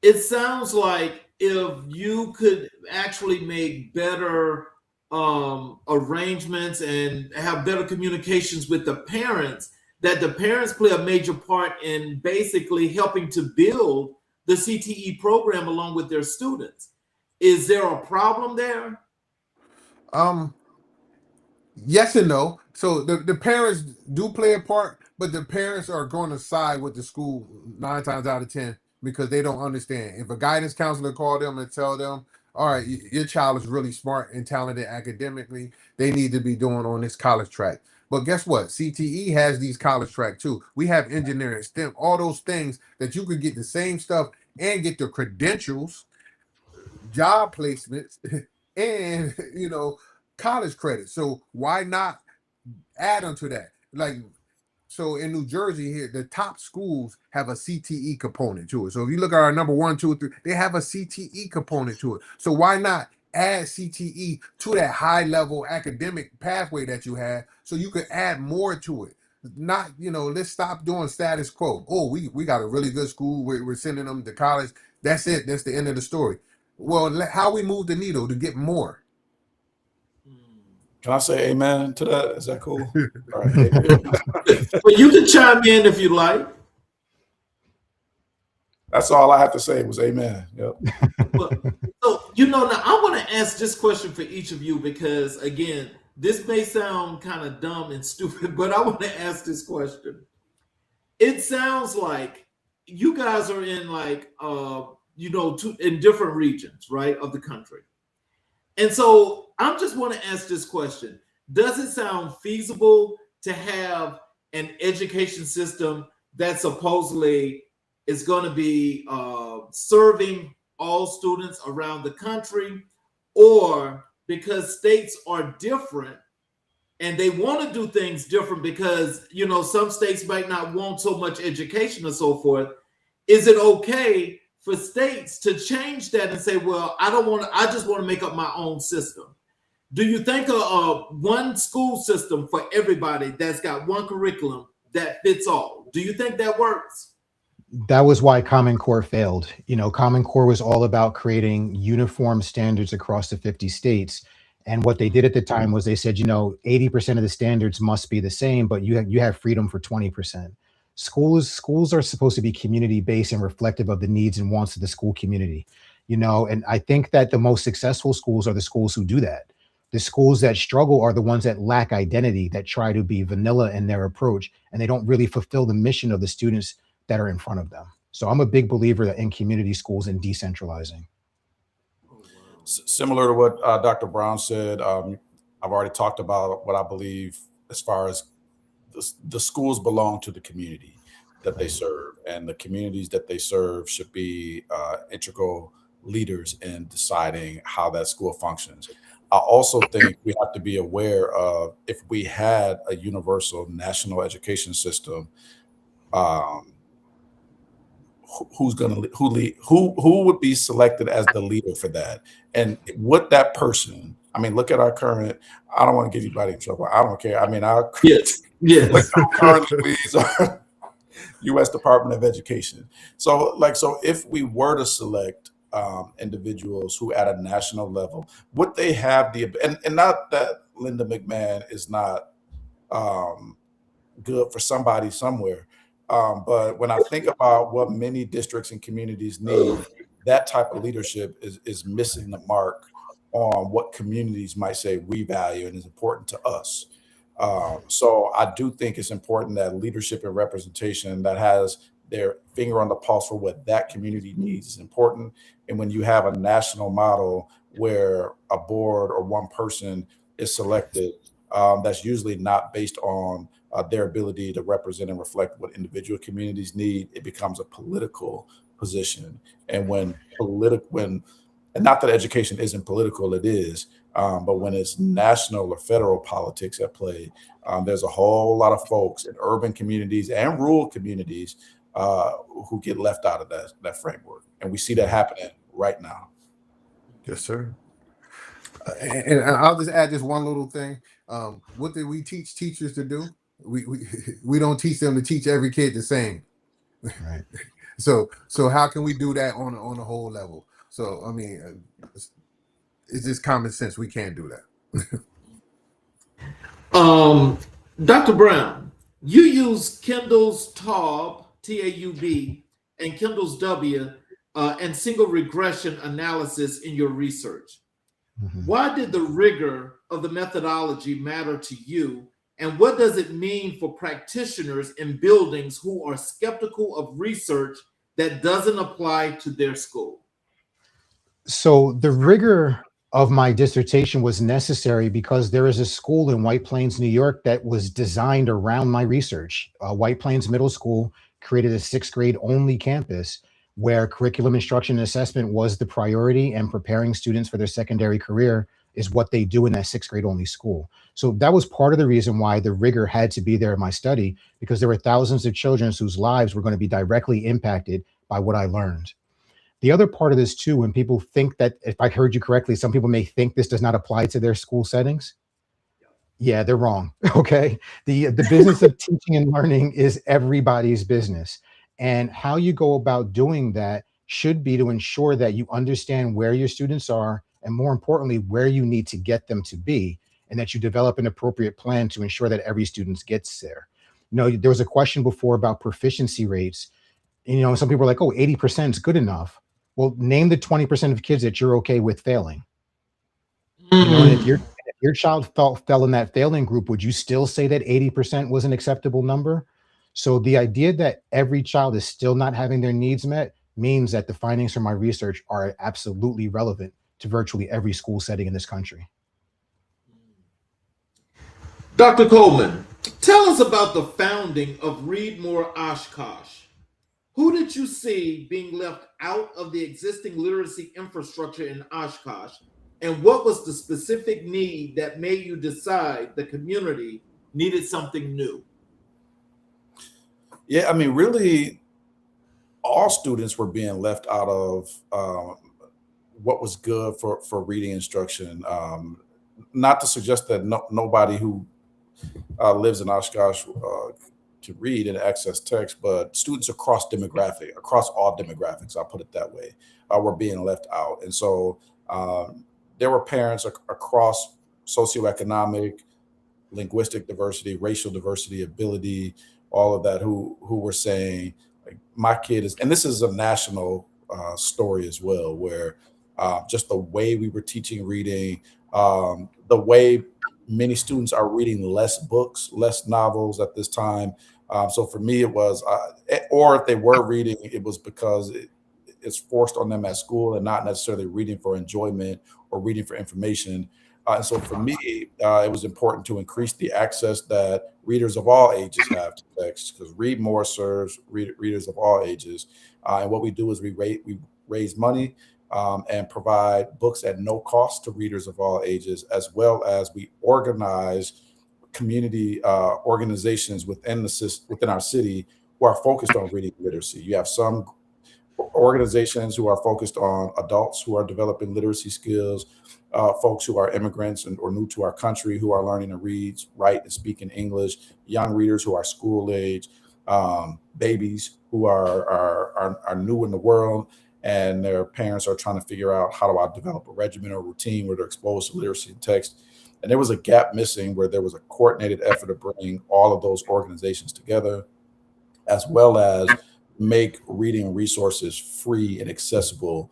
it sounds like if you could actually make better arrangements and have better communications with the parents, that the parents play a major part in basically helping to build the CTE program along with their students. Is there a problem there? Um, yes and no. So the parents do play a part, but the parents are going to side with the school 9 times out of 10 because they don't understand. If a guidance counselor call them and tell them, all right, your child is really smart and talented academically, they need to be doing on this college track. But guess what? CTE has these college track too. We have engineering, STEM, all those things that you could get the same stuff and get the credentials, job placements, and college credit. So why not add onto that? Like, so in New Jersey here, the top schools have a CTE component to it. So if you look at our number 1, 2, 3, they have a CTE component to it. So why not add CTE to that high level academic pathway that you have so you could add more to it? Not, let's stop doing status quo. Oh, we got a really good school. We're sending them to college. That's it. That's the end of the story. Well, how we move the needle to get more? Can I say amen to that? Is that cool? All right. But you can chime in if you like. That's all I have to say was amen. Yep. So, now I want to ask this question for each of you because, again, this may sound kind of dumb and stupid, but I want to ask this question. It sounds like you guys are in in different regions, right, of the country. And so I just want to ask this question. Does it sound feasible to have an education system that supposedly is going to be serving all students around the country? Or because states are different and they want to do things different because, some states might not want so much education or so forth, is it okay for states to change that and say, well, I just want to make up my own system? Do you think one school system for everybody that's got one curriculum that fits all? Do you think that works? That was why Common Core failed. Common Core was all about creating uniform standards across the 50 states. And what they did at the time was they said, 80% of the standards must be the same, but you have freedom for 20%. Schools are supposed to be community based and reflective of the needs and wants of the school community, and I think that the most successful schools are the schools who do that. The schools that struggle are the ones that lack identity, that try to be vanilla in their approach, and they don't really fulfill the mission of the students that are in front of them. So I'm a big believer in community schools and decentralizing. Similar to what Dr. Brown said, I've already talked about what I believe as far as the schools belong to the community that they serve, and the communities that they serve should be integral leaders in deciding how that school functions. I also think we have to be aware of, if we had a universal national education system, who would be selected as the leader for that? And would that person, look at our current, I don't want to get anybody in trouble. I don't care. Yes. Look at our current leads are U.S. Department of Education. So if we were to select individuals who at a national level, would they have and not that Linda McMahon is not good for somebody somewhere, but when I think about what many districts and communities need, that type of leadership is missing the mark on what communities might say we value and is important to us. So I do think it's important that leadership and representation that has their finger on the pulse for what that community needs is important. And when you have a national model where a board or one person is selected, that's usually not based on their ability to represent and reflect what individual communities need, it becomes a political position. And and not that education isn't political, it is, but when it's national or federal politics at play, there's a whole lot of folks in urban communities and rural communities who get left out of that framework. And we see that happening right now. Yes, sir. And I'll just add this one little thing. What did we teach teachers to do? We don't teach them to teach every kid the same. Right. So how can we do that on a whole level? So I mean, it's just common sense. We can't do that. Um, Dr. Brown, you use Kendall's TAUB, TAUB, and Kendall's W, and single regression analysis in your research. Mhm. Why did the rigor of the methodology matter to you? And what does it mean for practitioners in buildings who are skeptical of research that doesn't apply to their school? So the rigor of my dissertation was necessary because there is a school in White Plains, New York that was designed around my research. White Plains Middle School created a sixth grade only campus where curriculum instruction and assessment was the priority, and preparing students for their secondary career is what they do in that sixth grade only school. So that was part of the reason why the rigor had to be there in my study, because there were thousands of children whose lives were going to be directly impacted by what I learned. The other part of this too, when people think that, if I heard you correctly, some people may think this does not apply to their school settings. Yeah, they're wrong. Okay. The business of teaching and learning is everybody's business. And how you go about doing that should be to ensure that you understand where your students are, and more importantly, where you need to get them to be, and that you develop an appropriate plan to ensure that every student gets there. You know, there was a question before about proficiency rates. You know, some people are like, oh, 80% is good enough. Well, name the 20% of kids that you're okay with failing. You know, and if your child fell in that failing group, would you still say that 80% was an acceptable number? So the idea that every child is still not having their needs met means that the findings from my research are absolutely relevant to virtually every school setting in this country. Dr. Coleman, tell us about the founding of Read More Oshkosh. Who did you see being left out of the existing literacy infrastructure in Oshkosh? And what was the specific need that made you decide the community needed something new? Yeah, I mean, really, all students were being left out of what was good for reading instruction. Not to suggest that nobody who lives in Oshkosh can read and access text, but students across all demographics, I'll put it that way, were being left out. And so there were parents across socioeconomic, linguistic diversity, racial diversity, ability, all of that, who were saying, like, my kid is, and this is a national story as well, where just the way we were teaching reading, the way many students are reading less books, less novels at this time. So for me, it was, or if they were reading, it was because it's forced on them at school and not necessarily reading for enjoyment or reading for information. And so for me, it was important to increase the access that readers of all ages have to text, because Read More serves readers of all ages. And what we do is we raise money and provide books at no cost to readers of all ages, as well as we organize community organizations within our city who are focused on reading literacy. You have some organizations who are focused on adults who are developing literacy skills, folks who are immigrants or new to our country who are learning to read, write, and speak in English, young readers who are school age, babies who are new in the world, and their parents are trying to figure out, how do I develop a regimen or routine where they're exposed to literacy and text. And there was a gap missing where there was a coordinated effort to bring all of those organizations together, as well as make reading resources free and accessible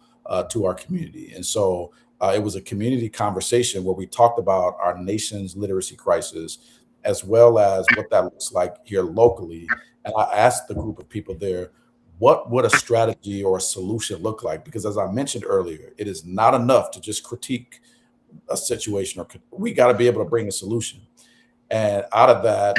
to our community. And so it was a community conversation where we talked about our nation's literacy crisis, as well as what that looks like here locally. And I asked the group of people there, what would a strategy or a solution look like? Because as I mentioned earlier, it is not enough to just critique a situation, or we got to be able to bring a solution. And out of that,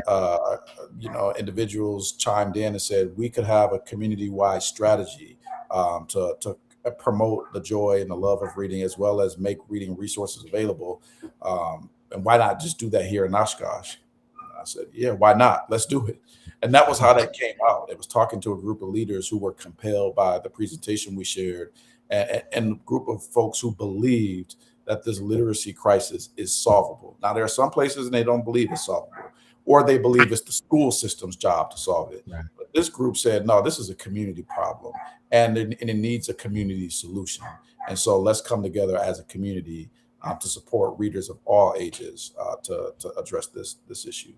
individuals chimed in and said we could have a community-wide strategy to promote the joy and the love of reading, as well as make reading resources available. And why not just do that here in Oshkosh? I said, yeah, why not? Let's do it. And that was how that came out. It was talking to a group of leaders who were compelled by the presentation we shared, and a group of folks who believed that this literacy crisis is solvable. Now, there are some places and they don't believe it's solvable, or they believe it's the school system's job to solve it. Right. But this group said, no, this is a community problem, and it needs a community solution. And so let's come together as a community to support readers of all ages to address this issue.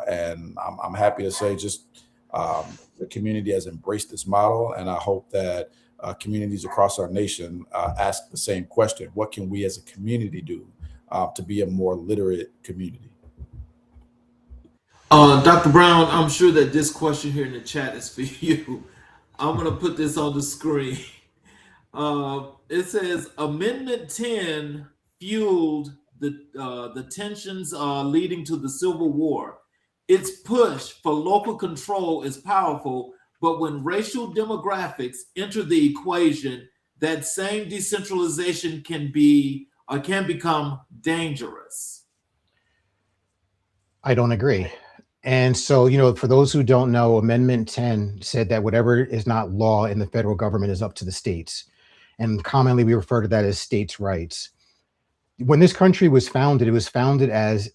And I'm happy to say the community has embraced this model, and I hope that communities across our nation ask the same question: what can we as a community do to be a more literate community? Dr. Brown, I'm sure that this question here in the chat is for you. I'm going to put this on the screen. It says Amendment 10 fueled the tensions leading to the Civil War. Its push for local control is powerful, but when racial demographics enter the equation, that same decentralization can become dangerous. I don't agree. And so, for those who don't know, Amendment 10 said that whatever is not law in the federal government is up to the states. And commonly we refer to that as states' rights. When this country was founded, it was founded as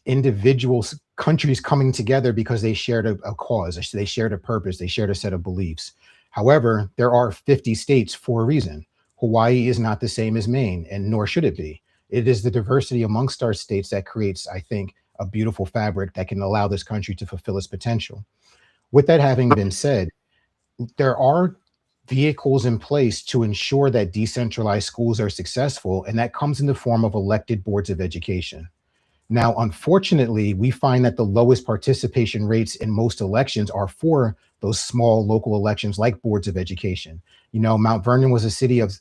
countries coming together because they shared a cause, they shared a purpose, they shared a set of beliefs. However, there are 50 states for a reason. Hawaii is not the same as Maine, and nor should it be. It is the diversity amongst our states that creates, I think, a beautiful fabric that can allow this country to fulfill its potential. With that having been said, there are vehicles in place to ensure that decentralized schools are successful, and that comes in the form of elected boards of education. Now, unfortunately, we find that the lowest participation rates in most elections are for those small local elections like boards of education. Mount Vernon was a city of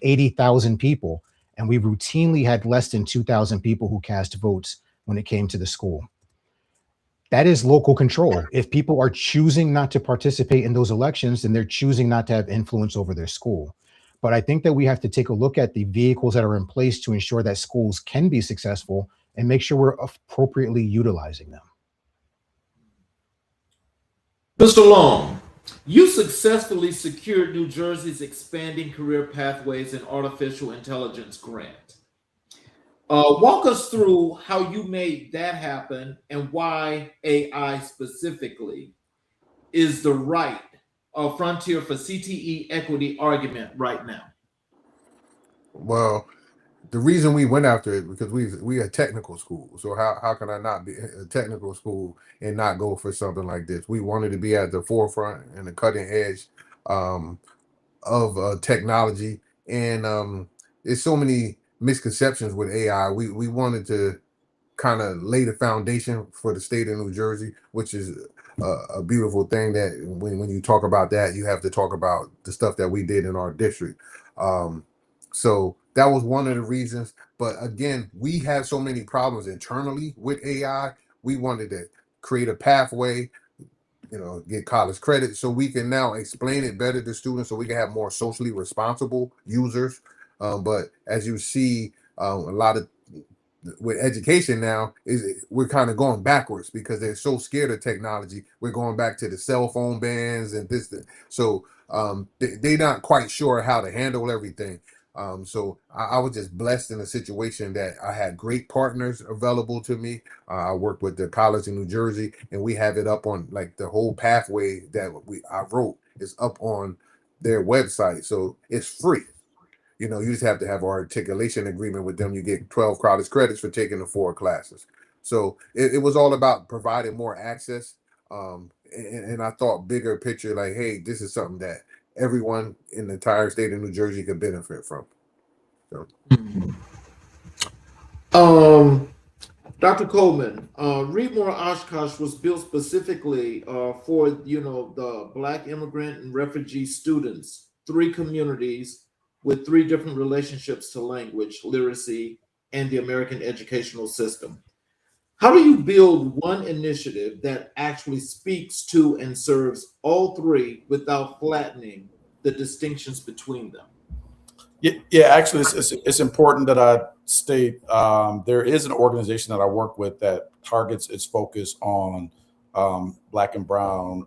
80,000 people, and we routinely had less than 2,000 people who cast votes when it came to the school. That is local control. If people are choosing not to participate in those elections, then they're choosing not to have influence over their school. But I think that we have to take a look at the vehicles that are in place to ensure that schools can be successful and make sure we're appropriately utilizing them. Mr. Long, you successfully secured New Jersey's Expanding Career Pathways in Artificial Intelligence grant. Walk us through how you made that happen and why AI specifically is the right frontier for CTE equity argument right now. Well, the reason we went after it because we a technical school. So how can I not be a technical school and not go for something like this? We wanted to be at the forefront and the cutting edge of technology, and there's so many misconceptions with AI. We wanted to kind of lay the foundation for the state of New Jersey, which is a beautiful thing. That when you talk about that, you have to talk about the stuff that we did in our district. So that was one of the reasons. But again, we had so many problems internally with AI. We wanted to create a pathway, get college credit so we can now explain it better to students so we can have more socially responsible users. But as you see, a lot of with education now we're kind of going backwards because they're so scared of technology. We're going back to the cell phone bans and this. So they're not quite sure how to handle everything. So I was just blessed in a situation that I had great partners available to me. I worked with the college in New Jersey, and we have it up on like the whole pathway that I wrote is up on their website. So it's free. You just have to have an articulation agreement with them. You get 12 college credits for taking the 4 classes. So it was all about providing more access. And I thought bigger picture, like, hey, this is something that everyone in the entire state of New Jersey could benefit from. So. Dr. Coleman, Read More Oshkosh was built specifically for the Black immigrant and refugee students, 3 communities with 3 different relationships to language, literacy, and the American educational system. How do you build one initiative that actually speaks to and serves all 3 without flattening the distinctions between them? Yeah, actually, it's important that I state there is an organization that I work with that targets its focus on Black and Brown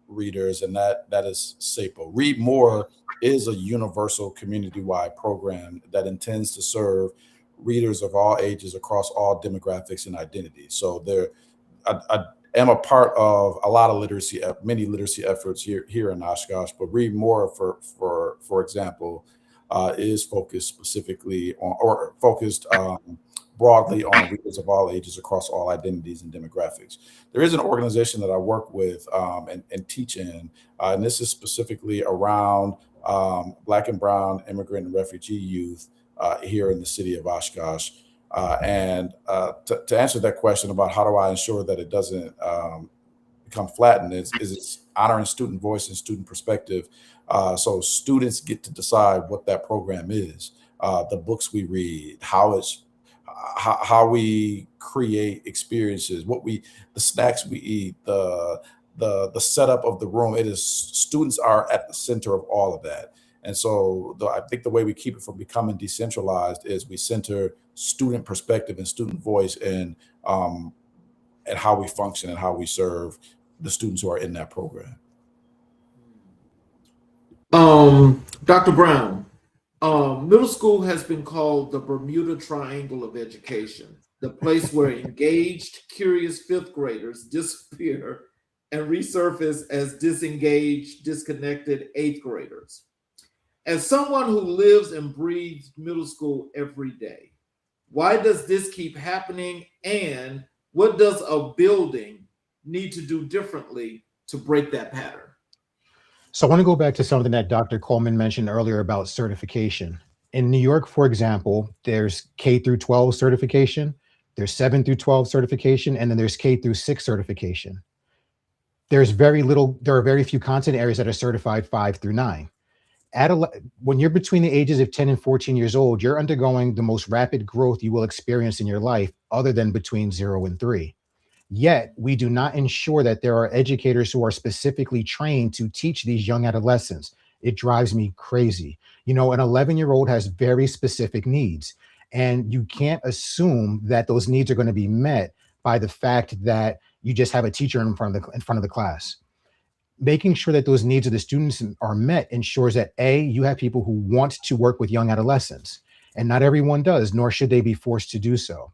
readers, and that is SAPO. Read More is a universal community-wide program that intends to serve readers of all ages across all demographics and identities. So am a part of a lot of many literacy efforts here in Oshkosh. But Read More, for example, is focused specifically on, or focused broadly on readers of all ages across all identities and demographics. There is an organization that I work with and teach in, and this is specifically around Black and Brown immigrant and refugee youth here in the city of Oshkosh. To answer that question about how do I ensure that it doesn't become flattened, is it's honoring student voice and student perspective. So students get to decide what that program is, the books we read, how we create experiences, the snacks we eat, the setup of the room. It is students are at the center of all of that. And so I think the way we keep it from becoming decentralized is we center student perspective and student voice in and how we function and how we serve the students who are in that program. Dr. Brown, middle school has been called the Bermuda Triangle of education, the place where engaged, curious fifth graders disappear and resurface as disengaged, disconnected eighth graders. As someone who lives and breathes middle school every day, why does this keep happening, and what does a building need to do differently to break that pattern? So I want to go back to something that Dr. Coleman mentioned earlier about certification. In New York, for example, there's K through 12 certification, there's 7 through 12 certification, and then there's K through 6 certification. There are very few content areas that are certified 5 through 9. When you're between the ages of 10 and 14 years old, you're undergoing the most rapid growth you will experience in your life, other than between 0 and 3. Yet we do not ensure that there are educators who are specifically trained to teach these young adolescents. It drives me crazy. An 11-year-old has very specific needs, and you can't assume that those needs are going to be met by the fact that you just have a teacher in front of the class. Making sure that those needs of the students are met ensures that you have people who want to work with young adolescents, and not everyone does, nor should they be forced to do so.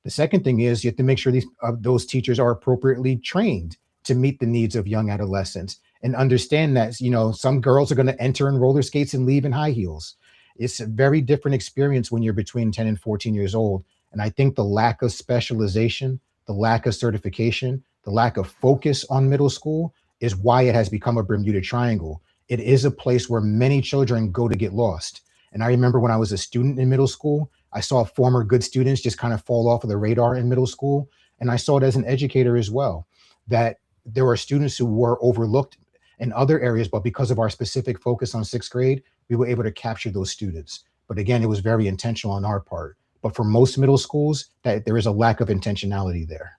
The second thing is you have to make sure those teachers are appropriately trained to meet the needs of young adolescents, and understand that, some girls are going to enter in roller skates and leave in high heels. It's a very different experience when you're between 10 and 14 years old. And I think the lack of specialization, the lack of certification, the lack of focus on middle school is why it has become a Bermuda Triangle. It is a place where many children go to get lost. And I remember when I was a student in middle school, I saw former good students just kind of fall off of the radar in middle school. And I saw it as an educator as well, that there were students who were overlooked in other areas, but because of our specific focus on 6th grade, we were able to capture those students. But again, it was very intentional on our part. But for most middle schools, there is a lack of intentionality there.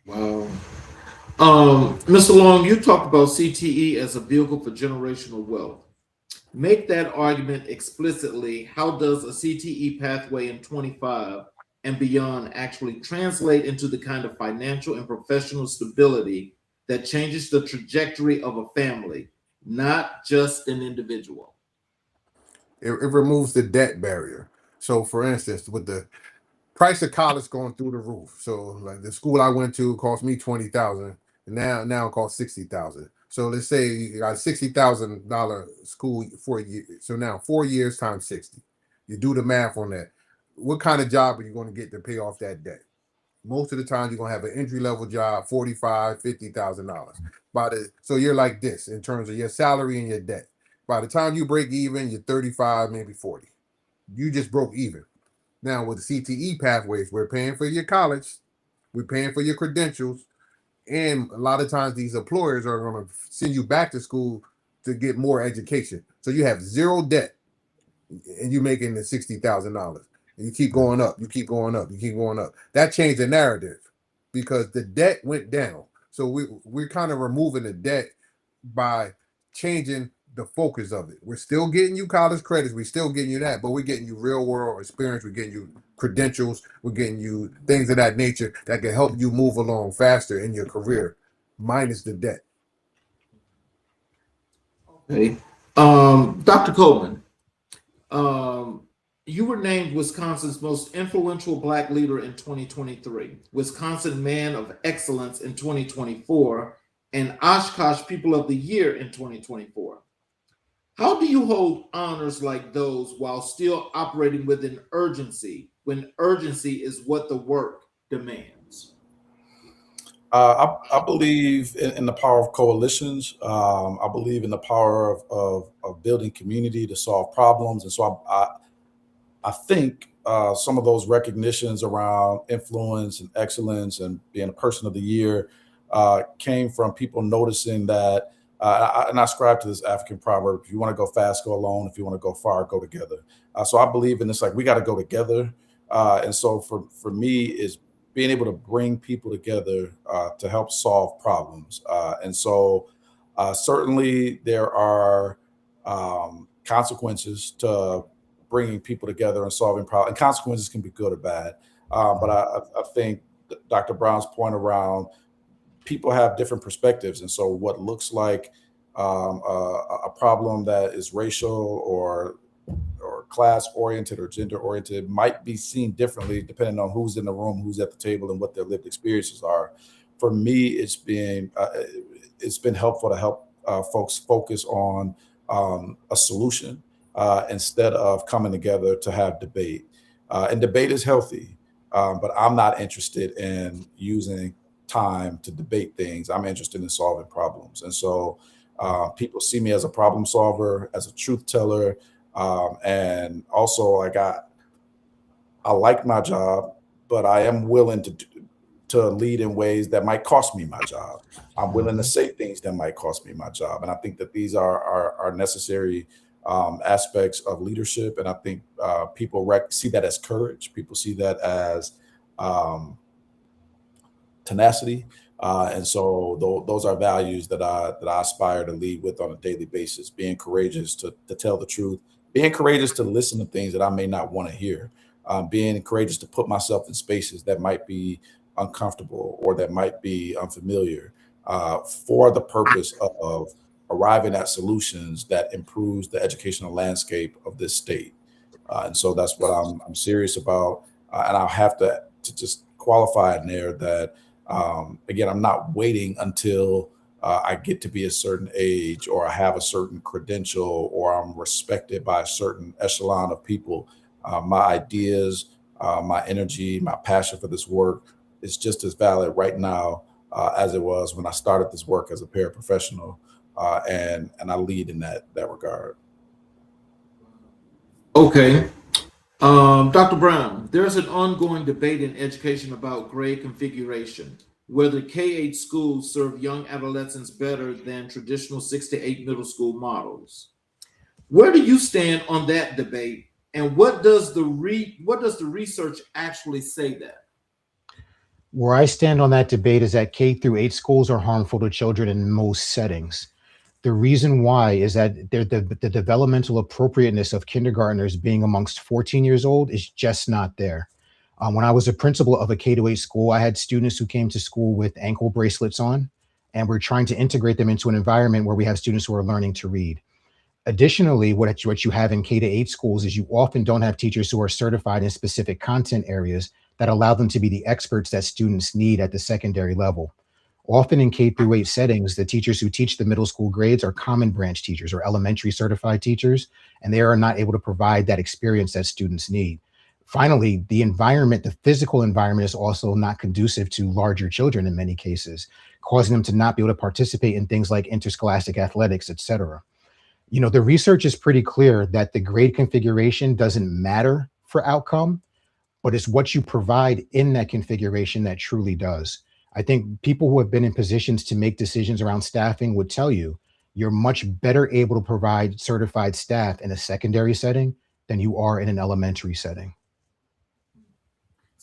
Wow. Mr. Long, you talked about CTE as a vehicle for generational wealth. Make that argument explicitly. How does a CTE pathway in 25 and beyond actually translate into the kind of financial and professional stability that changes the trajectory of a family, not just an individual? It removes the debt barrier. So, for instance, with the price of college going through the roof, so like the school I went to cost me $20,000, now it costs $60,000. So let's say you got a $60,000 school for a year. So now 4 years times 60. You do the math on that. What kind of job are you going to get to pay off that debt? Most of the time, you're going to have an entry-level job, $45,000, $50,000. So you're like this in terms of your salary and your debt. By the time you break even, you're 35, maybe 40. You just broke even. Now with the CTE pathways, we're paying for your college, we're paying for your credentials, and a lot of times these employers are going to send you back to school to get more education. So you have zero debt, and you're making the $60,000. And you keep going up, you keep going up, you keep going up. That changed the narrative because the debt went down. So we're kind of removing the debt by changing the focus of it. We're still getting you college credits, we're still getting you that, but we're getting you real world experience, we're getting you credentials, we're getting you things of that nature that can help you move along faster in your career, minus the debt. Okay. Dr. Coleman, you were named Wisconsin's most influential Black leader in 2023, Wisconsin Man of Excellence in 2024, and Oshkosh People of the Year in 2024. How do you hold honors like those while still operating with an urgency when urgency is what the work demands? I believe in the power of coalitions. I believe in the power of building community to solve problems. And so I think some of those recognitions around influence and excellence and being a person of the year came from people noticing that. And I ascribe to this African proverb: if you want to go fast, go alone. If you want to go far, go together. So I believe in this, like we got to go together. And so for me, is being able to bring people together to help solve problems. And so certainly there are consequences to bringing people together and solving problems. And consequences can be good or bad. But I think Dr. Brown's point around people have different perspectives. And so what looks like a problem that is racial or class oriented or gender oriented might be seen differently depending on who's in the room, who's at the table, and what their lived experiences are. For me, it's been helpful to help folks focus on a solution instead of coming together to have debate. And debate is healthy, but I'm not interested in using time to debate things. I'm interested in solving problems. And so people see me as a problem solver, as a truth teller, and also like I like my job, but I am willing to lead in ways that might cost me my job. I'm willing to say things that might cost me my job, and I think that these are necessary aspects of leadership. And I think people see that as courage. People see that as tenacity. And so those are values that I aspire to lead with on a daily basis, being courageous to tell the truth, being courageous to listen to things that I may not want to hear, being courageous to put myself in spaces that might be uncomfortable or that might be unfamiliar for the purpose of arriving at solutions that improves the educational landscape of this state. And so that's what I'm serious about. And I'll have to just qualify in there that, again, I'm not waiting until I get to be a certain age or I have a certain credential or I'm respected by a certain echelon of people. My ideas, my energy, my passion for this work is just as valid right now as it was when I started this work as a paraprofessional. And I lead in that regard. Okay. Dr. Brown, there's an ongoing debate in education about grade configuration, whether K-8 schools serve young adolescents better than traditional 6 to 8 middle school models. Where do you stand on that debate, and what does the research actually say that? Where I stand on that debate is that K through 8 schools are harmful to children in most settings. The reason why is that the developmental appropriateness of kindergartners being amongst 14 years old is just not there. When I was a principal of a K-8 school, I had students who came to school with ankle bracelets on, and we're trying to integrate them into an environment where we have students who are learning to read. Additionally, what you have in K-8 schools is you often don't have teachers who are certified in specific content areas that allow them to be the experts that students need at the secondary level. Often in K-8 settings, the teachers who teach the middle school grades are common branch teachers or elementary certified teachers, and they are not able to provide that experience that students need. Finally, the environment, the physical environment, is also not conducive to larger children in many cases, causing them to not be able to participate in things like interscholastic athletics, etc. You know, the research is pretty clear that the grade configuration doesn't matter for outcome, but it's what you provide in that configuration that truly does. I think people who have been in positions to make decisions around staffing would tell you you're much better able to provide certified staff in a secondary setting than you are in an elementary setting.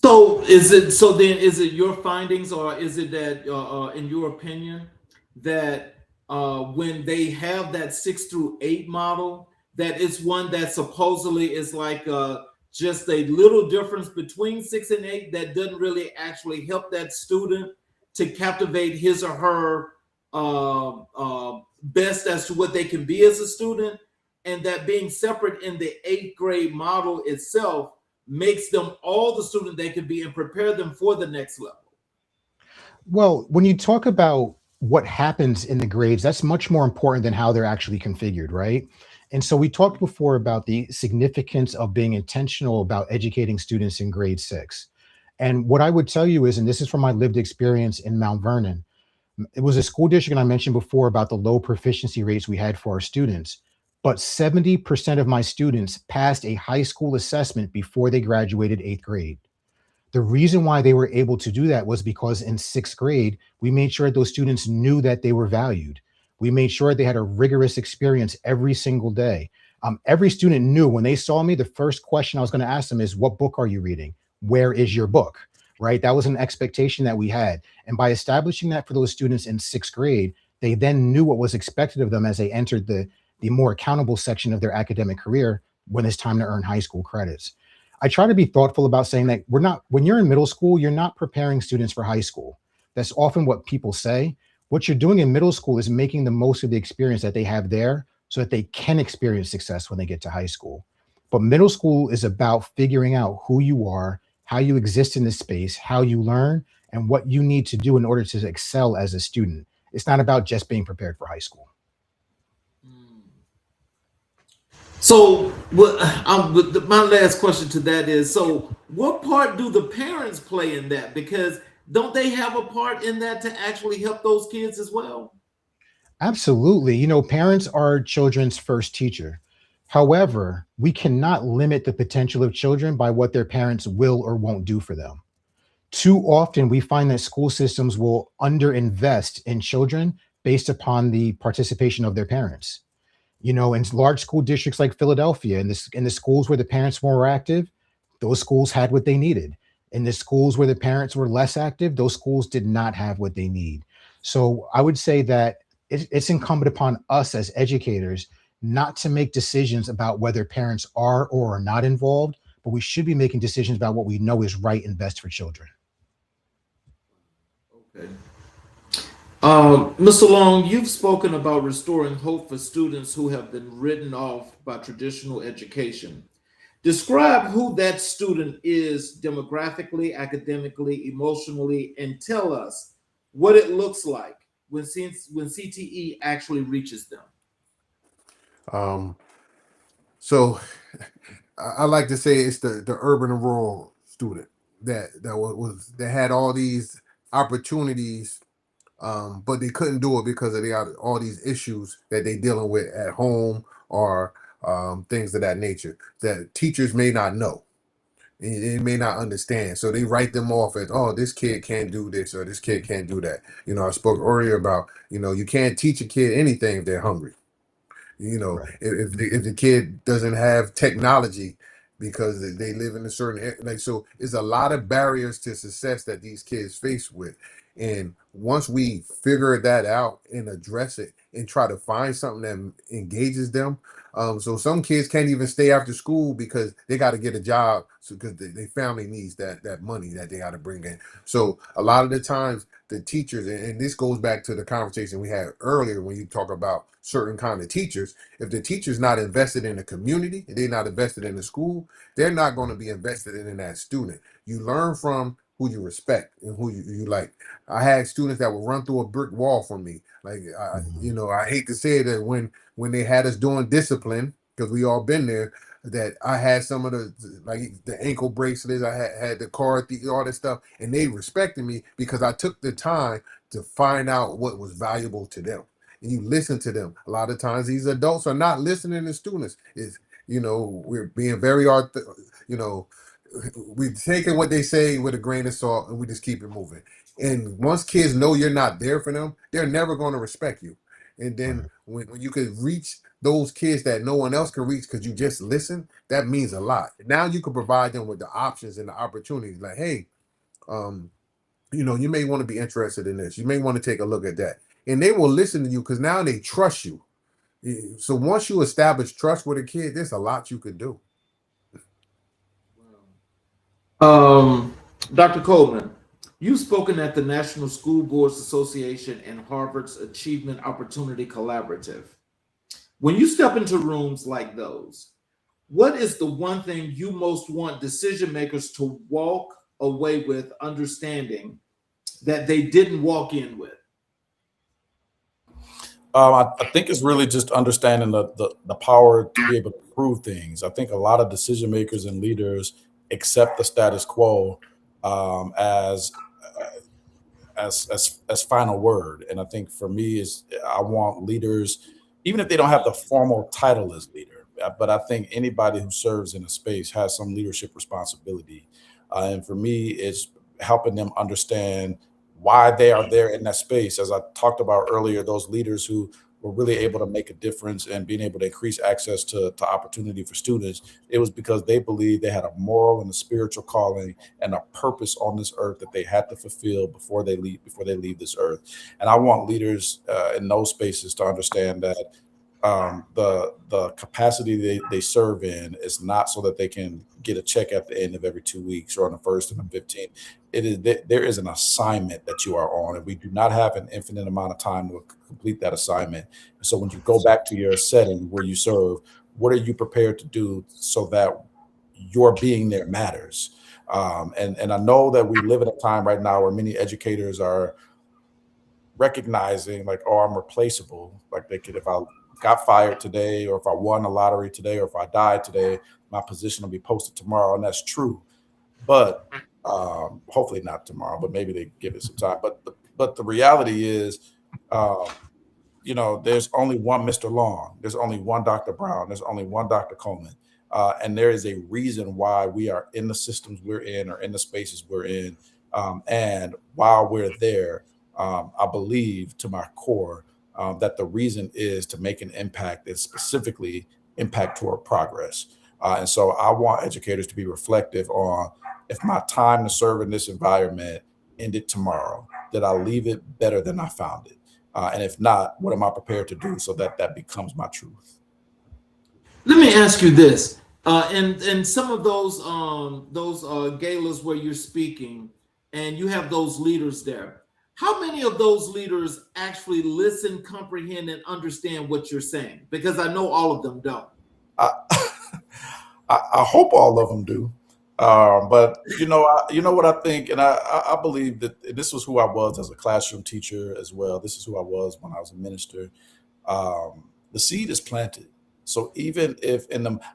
So is it your findings, or is it that in your opinion that when they have that 6 through 8 model, that it's one that supposedly is like just a little difference between 6 and 8 that doesn't really actually help that student to captivate his or her best as to what they can be as a student, and that being separate in the 8th grade model itself makes them all the student they could be and prepare them for the next level? Well, when you talk about what happens in the grades, that's much more important than how they're actually configured, right? And so we talked before about the significance of being intentional about educating students in grade 6. And what I would tell you is, and this is from my lived experience in Mount Vernon, it was a school district, and I mentioned before about the low proficiency rates we had for our students, but 70% of my students passed a high school assessment before they graduated 8th grade. The reason why they were able to do that was because in 6th grade, we made sure those students knew that they were valued. We made sure they had a rigorous experience every single day. Every student knew when they saw me, the first question I was going to ask them is, what book are you reading? Where is your book? Right? That was an expectation that we had. And by establishing that for those students in 6th grade, they then knew what was expected of them as they entered the more accountable section of their academic career when it's time to earn high school credits. I try to be thoughtful about saying that when you're in middle school, you're not preparing students for high school. That's often what people say. What you're doing in middle school is making the most of the experience that they have there so that they can experience success when they get to high school. But middle school is about figuring out who you are, how you exist in this space, how you learn, and what you need to do in order to excel as a student. It's not about just being prepared for high school. So, my last question to that is, so what part do the parents play in that? Because don't they have a part in that to actually help those kids as well? Absolutely. Parents are children's first teacher. However, we cannot limit the potential of children by what their parents will or won't do for them. Too often, we find that school systems will underinvest in children based upon the participation of their parents. In large school districts like Philadelphia, in the schools where the parents were more active, those schools had what they needed. In the schools where the parents were less active, those schools did not have what they need. So I would say that it's incumbent upon us as educators not to make decisions about whether parents are or are not involved, but we should be making decisions about what we know is right and best for children. Okay. Mr. Long, you've spoken about restoring hope for students who have been written off by traditional education. Describe who that student is demographically, academically, emotionally, and tell us what it looks like when CTE actually reaches them. So I like to say it's the urban and rural student that had all these opportunities, but they couldn't do it because of all these issues that they dealing with at home or things of that nature that teachers may not know. They may not understand. So they write them off as, oh, this kid can't do this or this kid can't do that. I spoke earlier about, you can't teach a kid anything if they're hungry. Right. If the kid doesn't have technology because they live in a certain, so it's a lot of barriers to success that these kids face with. And once we figure that out and address it and try to find something that engages them, so some kids can't even stay after school because they got to get a job because their family needs that money that they got to bring in. So a lot of the times the teachers, and this goes back to the conversation we had earlier when you talk about certain kind of teachers, if the teacher's not invested in the community, they're not invested in the school, they're not going to be invested in that student. You learn from who you respect and who you like. I had students that would run through a brick wall from me. Like, I hate to say that when they had us doing discipline, because we all been there, that I had some of the ankle bracelets, I had the car, all that stuff, and they respected me because I took the time to find out what was valuable to them. And you listen to them. A lot of times these adults are not listening to students. We're being very we're taking what they say with a grain of salt and we just keep it moving. And once kids know you're not there for them, they're never going to respect you. And then when you can reach those kids that no one else can reach because you just listen, that means a lot. Now you can provide them with the options and the opportunities. Like, hey, you may want to be interested in this. You may want to take a look at that. And they will listen to you because now they trust you. So once you establish trust with a kid, there's a lot you could do. Dr. Coleman, you've spoken at the National School Boards Association and Harvard's Achievement Opportunity Collaborative. When you step into rooms like those, what is the one thing you most want decision makers to walk away with understanding that they didn't walk in with? I think it's really just understanding the power to be able to prove things. I think a lot of decision makers and leaders accept the status quo um, as as final word. And I think for me is I want leaders, even if they don't have the formal title as leader, but I think anybody who serves in a space has some leadership responsibility. And for me, it's helping them understand why they are there in that space. As I talked about earlier, those leaders who were really able to make a difference and being able to increase access to opportunity for students, it was because they believed they had a moral and a spiritual calling and a purpose on this earth that they had to fulfill before they leave this earth. And I want leaders in those spaces to understand that the capacity they serve in is not so that they can get a check at the end of every 2 weeks or on the first and the 15th. It is there is an assignment that you are on, and we do not have an infinite amount of time to complete that assignment. So when you go back to your setting where you serve, what are you prepared to do so that your being there matters? And I know that we live in a time right now where many educators are recognizing like, oh, I'm replaceable. Like they could, if I got fired today, or if I won a lottery today, or if I died today, my position will be posted tomorrow, and that's true. But hopefully not tomorrow. But maybe they give it some time. But the reality is, um, there's only one Mr. Long. There's only one Dr. Brown. There's only one Dr. Coleman. And there is a reason why we are in the systems we're in or in the spaces we're in. And while we're there, I believe to my core that the reason is to make an impact and specifically impact toward progress. And so I want educators to be reflective on, if my time to serve in this environment ended tomorrow, did I leave it better than I found it? And if not, what am I prepared to do so that that becomes my truth? Let me ask you this: in some of those galas where you're speaking, and you have those leaders there, how many of those leaders actually listen, comprehend, and understand what you're saying? Because I know all of them don't. I, I hope all of them do. But you know what I think, and I believe that this was who I was as a classroom teacher as well. This is who I was when I was a minister. The seed is planted. So even if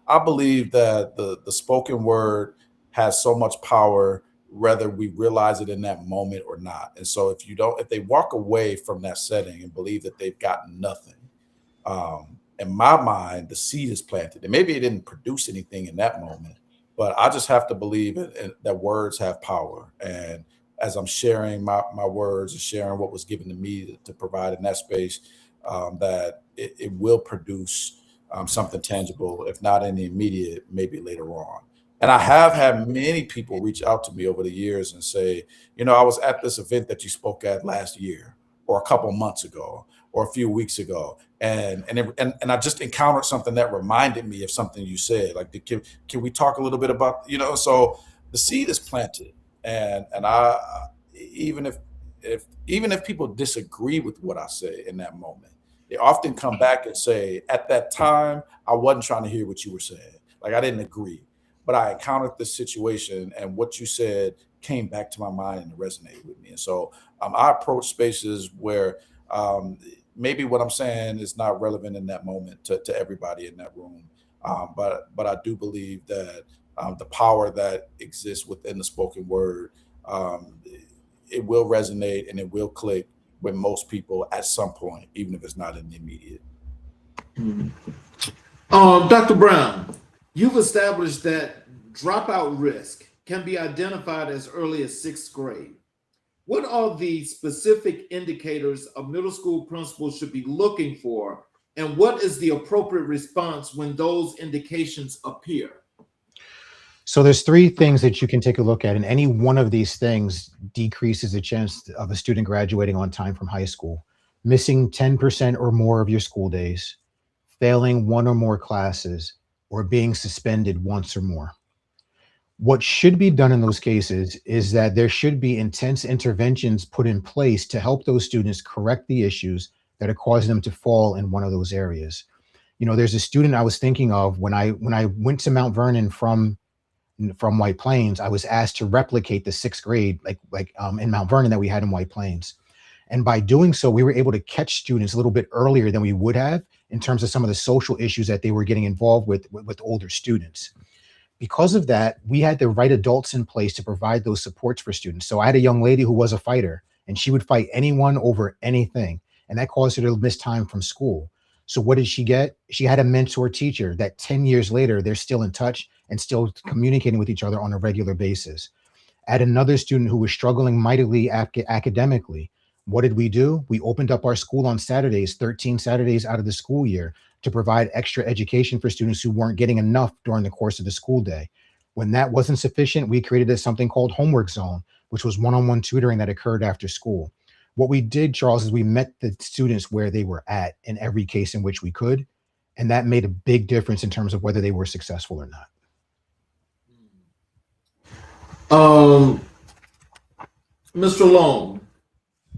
I believe that the spoken word has so much power, whether we realize it in that moment or not. And so if they walk away from that setting and believe that they've gotten nothing, in my mind, the seed is planted. And maybe it didn't produce anything in that moment, but I just have to believe that words have power. And as I'm sharing my words and sharing what was given to me to provide in that space, that it will produce something tangible, if not in the immediate, maybe later on. And I have had many people reach out to me over the years and say, I was at this event that you spoke at last year, or a couple months ago, or a few weeks ago, and I just encountered something that reminded me of something you said. Like, can we talk a little bit about, So the seed is planted, and I even if people disagree with what I say in that moment, they often come back and say, at that time, I wasn't trying to hear what you were saying. Like I didn't agree, but I encountered this situation, and what you said came back to my mind and resonated with me. And so I approach spaces where maybe what I'm saying is not relevant in that moment to everybody in that room. But I do believe that the power that exists within the spoken word, it will resonate and it will click with most people at some point, even if it's not in the immediate. Dr. Brown, you've established that dropout risk can be identified as early as sixth grade. What are the specific indicators a middle school principal should be looking for, and what is the appropriate response when those indications appear? So there's three things that you can take a look at, and any one of these things decreases the chance of a student graduating on time from high school. Missing 10% or more of your school days, failing one or more classes, or being suspended once or more. What should be done in those cases is that there should be intense interventions put in place to help those students correct the issues that are causing them to fall in one of those areas. There's a student I was thinking of when I went to Mount Vernon from White Plains. I was asked to replicate the sixth grade, in Mount Vernon that we had in White Plains. And by doing so, we were able to catch students a little bit earlier than we would have in terms of some of the social issues that they were getting involved with older students. Because of that, we had the right adults in place to provide those supports for students. So I had a young lady who was a fighter, and she would fight anyone over anything. And that caused her to miss time from school. So what did she get? She had a mentor teacher that 10 years later, they're still in touch and still communicating with each other on a regular basis. I had another student who was struggling mightily academically. What did we do? We opened up our school on Saturdays, 13 Saturdays out of the school year, to provide extra education for students who weren't getting enough during the course of the school day. When that wasn't sufficient, we created something called Homework Zone, which was one-on-one tutoring that occurred after school. What we did, Charles, is we met the students where they were at in every case in which we could, and that made a big difference in terms of whether they were successful or not. Mr. Long,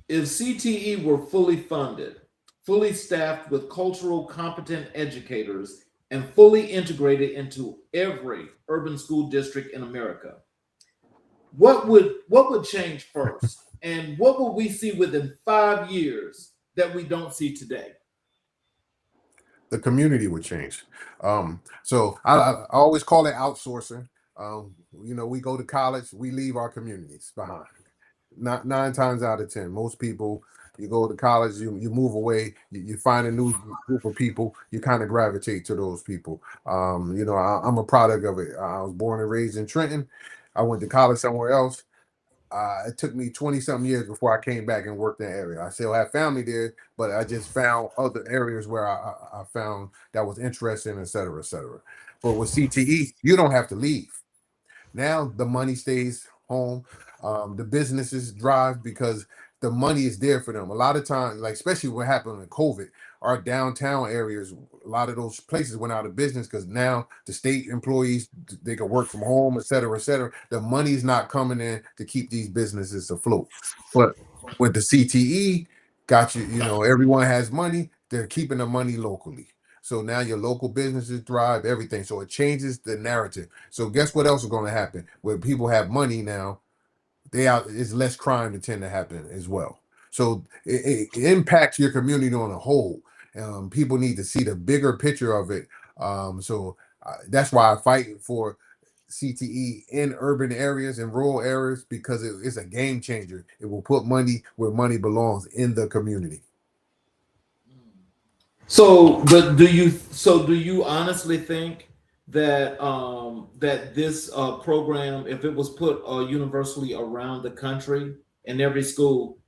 if CTE were fully funded, fully staffed with cultural competent educators, and fully integrated into every urban school district in America, what would change first? And what will we see within 5 years that we don't see today? The community would change. So I always call it outsourcing. We go to college, we leave our communities behind. Not 9 times out of 10. Most people, you go to college, you move away, you find a new group of people, you kind of gravitate to those people. I'm a product of it. I was born and raised in Trenton. I went to college somewhere else. It took me 20 something years before I came back and worked in the area. I still have family there, but I just found other areas where I found that was interesting, et cetera, et cetera. But with CTE, you don't have to leave. Now the money stays home. The businesses drive because the money is there for them. A lot of times, like especially what happened in COVID, our downtown areas, a lot of those places went out of business because now the state employees, they can work from home, et cetera, et cetera. The money's not coming in to keep these businesses afloat. But with the CTE, got everyone has money. They're keeping the money locally. So now your local businesses thrive, everything. So it changes the narrative. So guess what else is going to happen? Where people have money now, it's less crime to tend to happen as well. So it impacts your community on a whole. People need to see the bigger picture of it. That's why I fight for CTE in urban areas and rural areas, because it's a game changer. It will put money where money belongs, in the community. So, but do you honestly think that that this program, if it was put universally around the country in every school,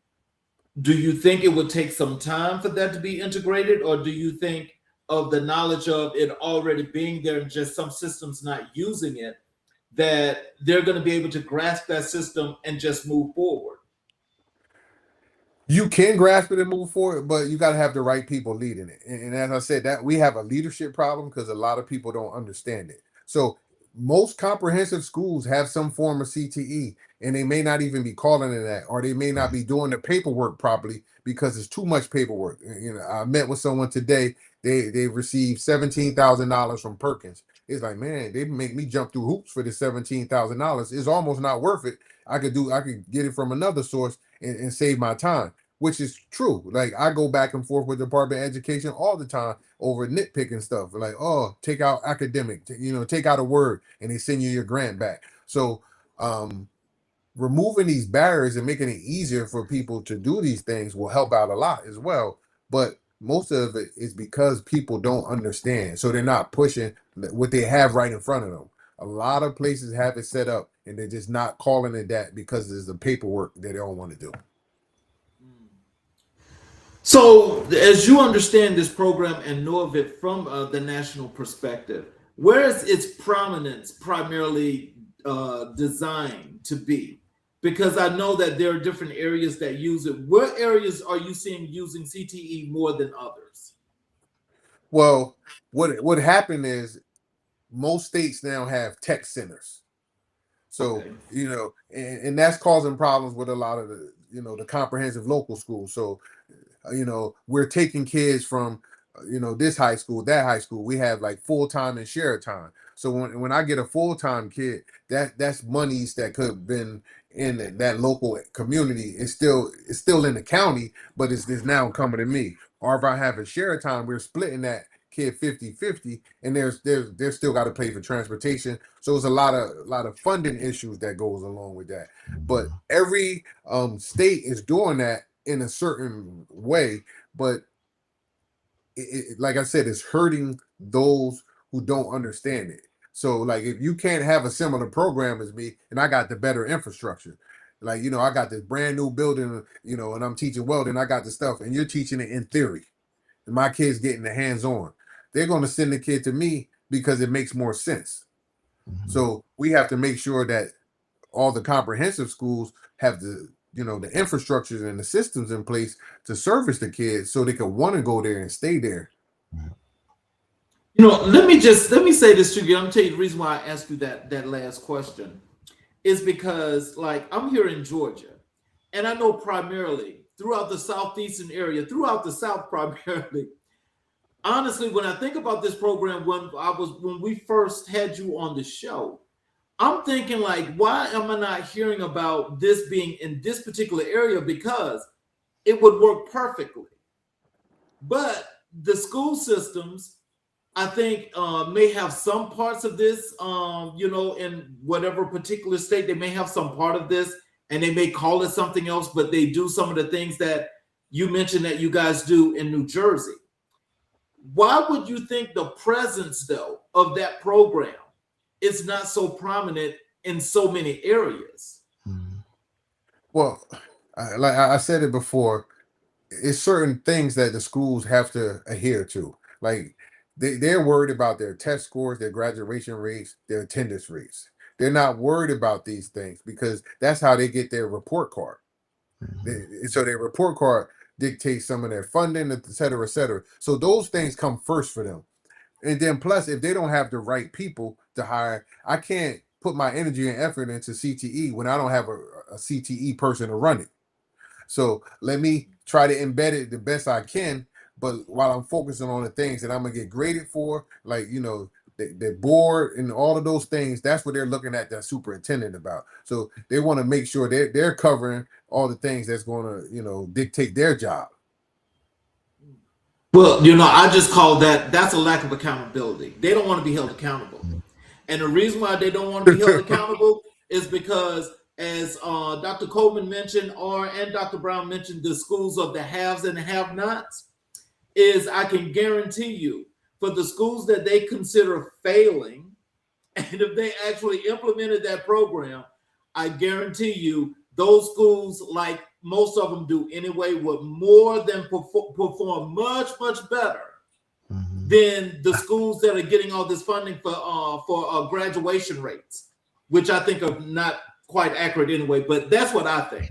do you think it would take some time for that to be integrated, or do you think of the knowledge of it already being there and just some systems not using it, that they're going to be able to grasp that system and just move forward? You can grasp it and move forward, but you got to have the right people leading it. And as I said, that we have a leadership problem because a lot of people don't understand it. So most comprehensive schools have some form of CTE, and they may not even be calling it that, or they may not be doing the paperwork properly because it's too much paperwork. I met with someone today. They received $17,000 from Perkins. It's like, man, they make me jump through hoops for this $17,000. It's almost not worth it. I could get it from another source and save my time, which is true. Like I go back and forth with the Department of Education all the time over nitpicking stuff. Like, oh, take out academic, take out a word, and they send you your grant back. So removing these barriers and making it easier for people to do these things will help out a lot as well. But most of it is because people don't understand. So they're not pushing what they have right in front of them. A lot of places have it set up and they're just not calling it that because there's the paperwork that they don't want to do. So, as you understand this program and know of it from the national perspective, where is its prominence primarily designed to be? Because I know that there are different areas that use it. What areas are you seeing using CTE more than others? Well, what happened is most states now have tech centers. So, Okay. and that's causing problems with a lot of the comprehensive local schools. So, we're taking kids from this high school, that high school, we have like full-time and share time. So when I get a full-time kid, that's monies that could have been in that local community. It's still in the county, but it's now coming to me. Or if I have a share time, we're splitting that kid 50-50, and they're still got to pay for transportation. So it's a lot of funding issues that goes along with that. But every state is doing that in a certain way, but like I said, it's hurting those who don't understand it. So like if you can't have a similar program as me and I got the better infrastructure, like I got this brand new building, and I'm teaching welding, I got the stuff, and you're teaching it in theory, and my kids getting the hands-on, they're going to send the kid to me because it makes more sense. So we have to make sure that all the comprehensive schools have the infrastructures and the systems in place to service the kids so they can want to go there and stay there. Let me say this to you. I'm gonna tell you the reason why I asked you that last question is because, like, I'm here in Georgia, and I know primarily throughout the southeastern area, throughout the South primarily. Honestly, when I think about this program, when we first had you on the show, I'm thinking, like, why am I not hearing about this being in this particular area? Because it would work perfectly. But the school systems, I think, may have some parts of this, in whatever particular state, they may have some part of this, and they may call it something else, but they do some of the things that you mentioned that you guys do in New Jersey. Why would you think the presence, though, of that program is not so prominent in so many areas? Well, like I said it before, it's certain things that the schools have to adhere to. Like they're worried about their test scores, their graduation rates, their attendance rates. They're not worried about these things because that's how they get their report card. So their report card dictates some of their funding, et cetera, et cetera. So those things come first for them. And then plus, if they don't have the right people to hire, I can't put my energy and effort into CTE when I don't have a CTE person to run it. So let me try to embed it the best I can. But while I'm focusing on the things that I'm going to get graded for, like, the board and all of those things, that's what they're looking at that superintendent about. So they want to make sure they're covering all the things that's going to, dictate their job. Well, I just call that's a lack of accountability. They don't want to be held accountable. And the reason why they don't want to be held accountable is because, as Dr. Coleman mentioned, and Dr. Brown mentioned, the schools of the haves and the have-nots, is I can guarantee you, for the schools that they consider failing, and if they actually implemented that program, I guarantee you those schools, like most of them do anyway, would more than perform much, much better than the schools that are getting all this funding for graduation rates, which I think are not quite accurate anyway, but that's what I think.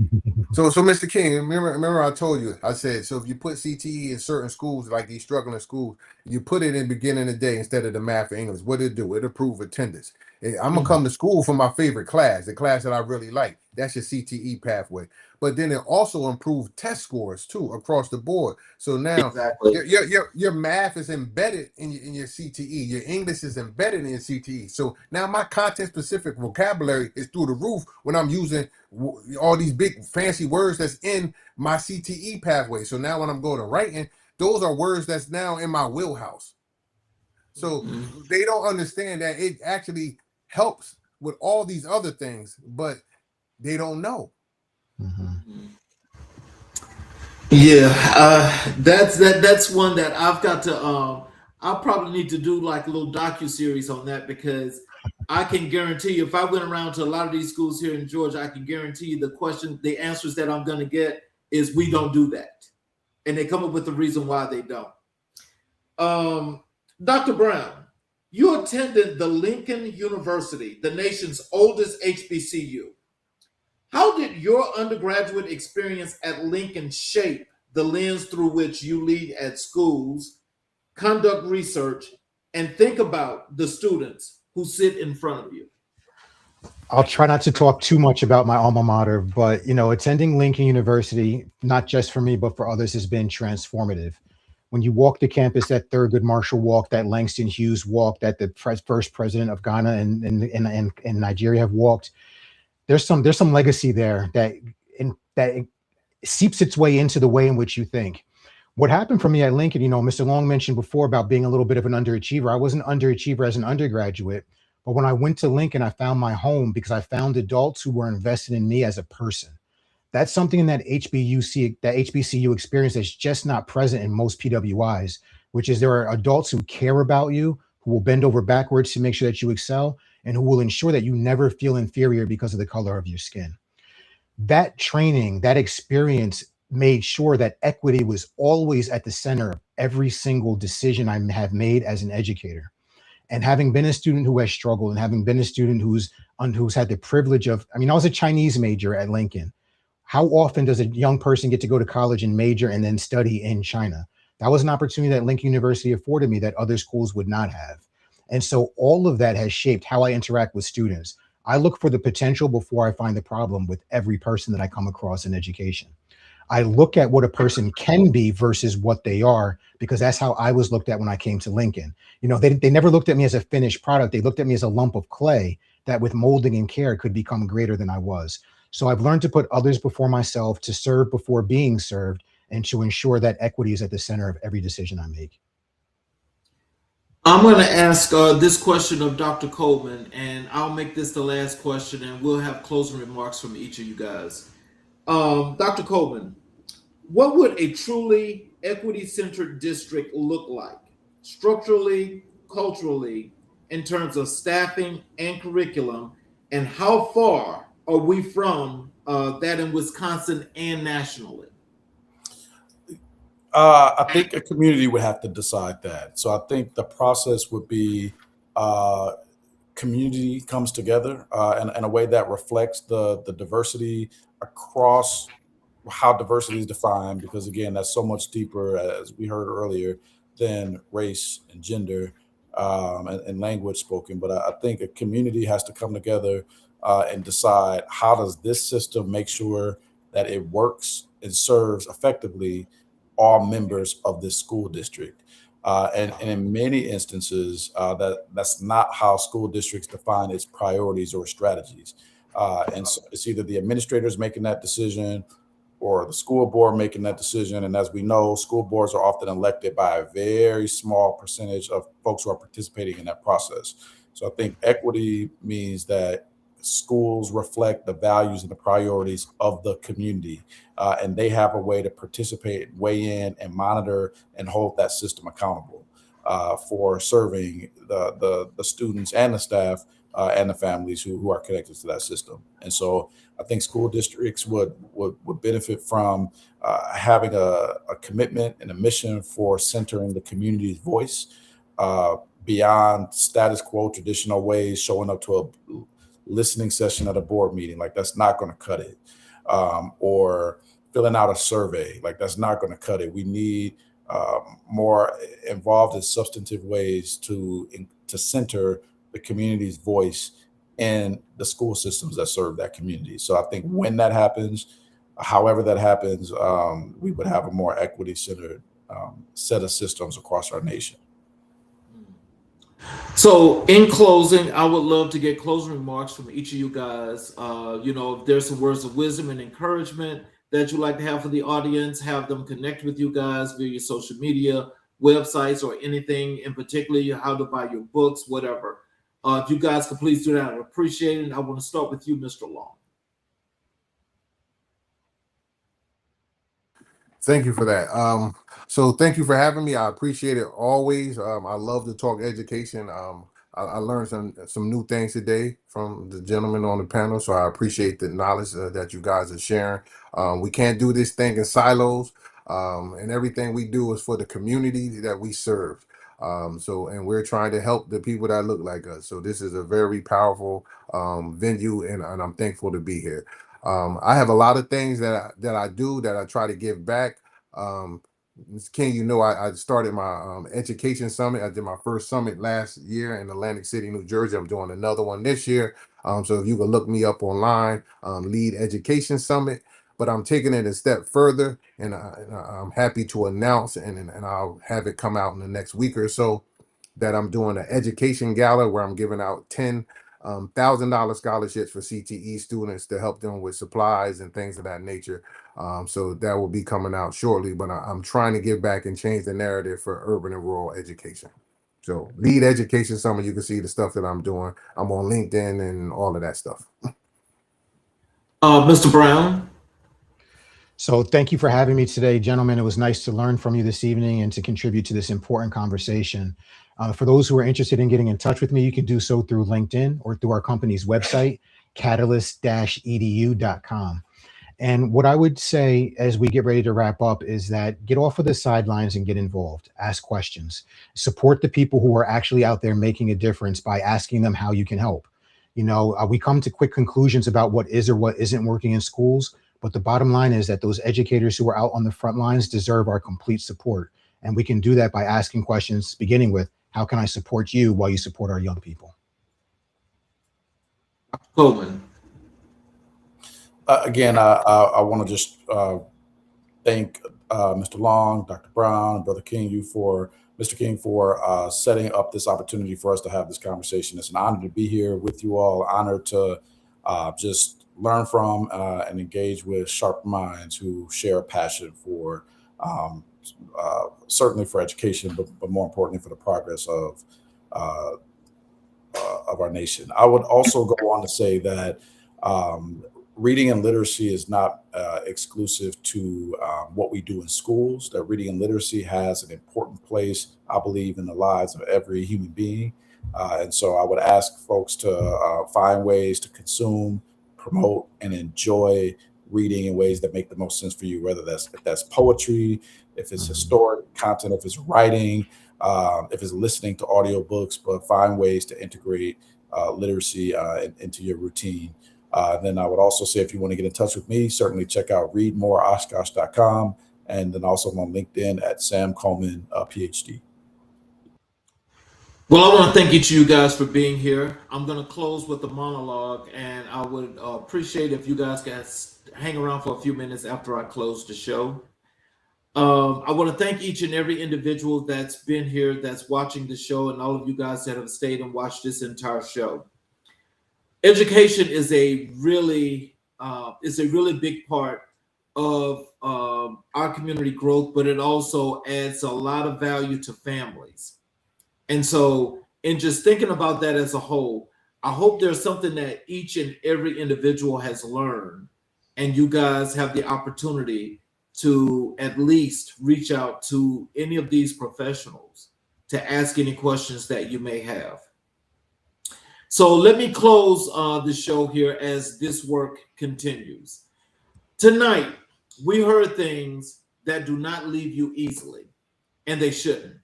So Mr. King, remember I told you, I said, so if you put CTE in certain schools, like these struggling schools, you put it in the beginning of the day instead of the math and English, what it do? It improve attendance. I'm going to come to school for my favorite class, the class that I really like. That's your CTE pathway. But then it also improved test scores too across the board. So now your math is embedded in your CTE. Your English is embedded in your CTE. So now my content specific vocabulary is through the roof when I'm using all these big fancy words that's in my CTE pathway. So now when I'm going to writing, those are words that's now in my wheelhouse. So they don't understand that it actually helps with all these other things, but they don't know. Yeah, that's one that I've got to. I'll probably need to do like a little docu-series on that, because I can guarantee you, if I went around to a lot of these schools here in Georgia, I can guarantee you the answers that I'm going to get is we don't do that, and they come up with the reason why they don't. Dr. Brown, you attended the Lincoln University, the nation's oldest HBCU. How did your undergraduate experience at Lincoln shape the lens through which you lead at schools, conduct research, and think about the students who sit in front of you? I'll try not to talk too much about my alma mater, but attending Lincoln University, not just for me, but for others, has been transformative. When you walk the campus, that Thurgood Marshall walk, that Langston Hughes walk, that the first president of Ghana and Nigeria have walked, there's some legacy there that seeps its way into the way in which you think. What happened for me at Lincoln, Mr. Long mentioned before about being a little bit of an underachiever. I was an underachiever as an undergraduate, but when I went to Lincoln, I found my home because I found adults who were invested in me as a person. That's something in that HBCU experience that's just not present in most PWIs, which is there are adults who care about you, who will bend over backwards to make sure that you excel, and who will ensure that you never feel inferior because of the color of your skin. That training, that experience made sure that equity was always at the center of every single decision I have made as an educator. And having been a student who has struggled and having been a student who's had the privilege of, I was a Chinese major at Lincoln. How often does a young person get to go to college and major and then study in China? That was an opportunity that Lincoln University afforded me that other schools would not have. And so all of that has shaped how I interact with students. I look for the potential before I find the problem with every person that I come across in education. I look at what a person can be versus what they are, because that's how I was looked at when I came to Lincoln. They never looked at me as a finished product. They looked at me as a lump of clay that with molding and care could become greater than I was. So I've learned to put others before myself, to serve before being served, and to ensure that equity is at the center of every decision I make. I'm going to ask this question of Dr. Coleman, and I'll make this the last question, and we'll have closing remarks from each of you guys. Dr. Coleman, what would a truly equity-centered district look like, structurally, culturally, in terms of staffing and curriculum, and how far are we from that in Wisconsin and nationally? I think a community would have to decide that. So I think the process would be community comes together in a way that reflects the diversity across how diversity is defined, because again, that's so much deeper, as we heard earlier, than race and gender and language spoken. But I think a community has to come together and decide, how does this system make sure that it works and serves effectively all members of this school district. And in many instances, that's not how school districts define its priorities or strategies. And so it's either the administrators making that decision or the school board making that decision. And as we know, school boards are often elected by a very small percentage of folks who are participating in that process. So I think equity means that schools reflect the values and the priorities of the community, and they have a way to participate, weigh in, and monitor and hold that system accountable for serving the students and the staff and the families who are connected to that system. And so I think school districts would benefit from having a commitment and a mission for centering the community's voice beyond status quo traditional ways, showing up to a listening session at a board meeting. Like, that's not going to cut it. Or filling out a survey. Like, that's not going to cut it. We need more involved in substantive ways to center the community's voice in the school systems that serve that community. So I think when that happens, however that happens, we would have a more equity-centered set of systems across our nation. So in closing, I would love to get closing remarks from each of you guys. If there's some words of wisdom and encouragement that you'd like to have for the audience, have them connect with you guys via your social media, websites, or anything in particular, how to buy your books, whatever. If you guys could please do that, I'd appreciate it. I want to start with you, Mr. Long. Thank you for that. So thank you for having me. I appreciate it always. I love to talk education. I learned some new things today from the gentleman on the panel, so I appreciate the knowledge that you guys are sharing. We can't do this thing in silos, and everything we do is for the community that we serve. And we're trying to help the people that look like us. So this is a very powerful venue, and I'm thankful to be here. I have a lot of things that I do that I try to give back. Ms. King, I started my education summit. I did my first summit last year in Atlantic City, New Jersey. I'm doing another one this year. So if you can look me up online, Lead Education Summit. but I'm taking it a step further, and I'm happy to announce, and I'll have it come out in the next week or so, that I'm doing an education gala where I'm giving out $10,000 scholarships for CTE students to help them with supplies and things of that nature. So that will be coming out shortly, but I'm trying to give back and change the narrative for urban and rural education. So Lead Education Summer, you can see the stuff that I'm doing. I'm on LinkedIn and all of that stuff. Mr. Brown. So thank you for having me today, gentlemen. It was nice to learn from you this evening and to contribute to this important conversation. For those who are interested in getting in touch with me, you can do so through LinkedIn or through our company's website, catalyst-edu.com. And what I would say as we get ready to wrap up is that get off of the sidelines and get involved. Ask questions. Support the people who are actually out there making a difference by asking them how you can help. You know, we come to quick conclusions about what is or what isn't working in schools, but the bottom line is that those educators who are out on the front lines deserve our complete support. And we can do that by asking questions, beginning with, how can I support you while you support our young people? Coleman. Again, I want to just thank Mr. Long, Dr. Brown, Brother King, Mr. King, for setting up this opportunity for us to have this conversation. It's an honor to be here with you all, honored to just learn from and engage with sharp minds who share a passion for certainly for education, but more importantly for the progress of our nation. I would also go on to say that reading and literacy is not exclusive to what we do in schools, that reading and literacy has an important place, I believe, in the lives of every human being. And so I would ask folks to find ways to consume, promote, and enjoy reading in ways that make the most sense for you, whether if that's poetry, if it's historic content, if it's writing, if it's listening to audiobooks, but find ways to integrate literacy into your routine. Then I would also say, if you want to get in touch with me, certainly check out readmoreoshkosh.com, and then also on LinkedIn at Sam Coleman, PhD. Well, I want to thank each of you guys for being here. I'm going to close with a monologue, and I would appreciate if you guys can hang around for a few minutes after I close the show. I want to thank each and every individual that's been here, that's watching the show, and all of you guys that have stayed and watched this entire show. Education is a really big part of our community growth, but it also adds a lot of value to families. And so, in just thinking about that as a whole, I hope there's something that each and every individual has learned, and you guys have the opportunity to at least reach out to any of these professionals to ask any questions that you may have. So let me close the show here as this work continues. Tonight, we heard things that do not leave you easily, and they shouldn't.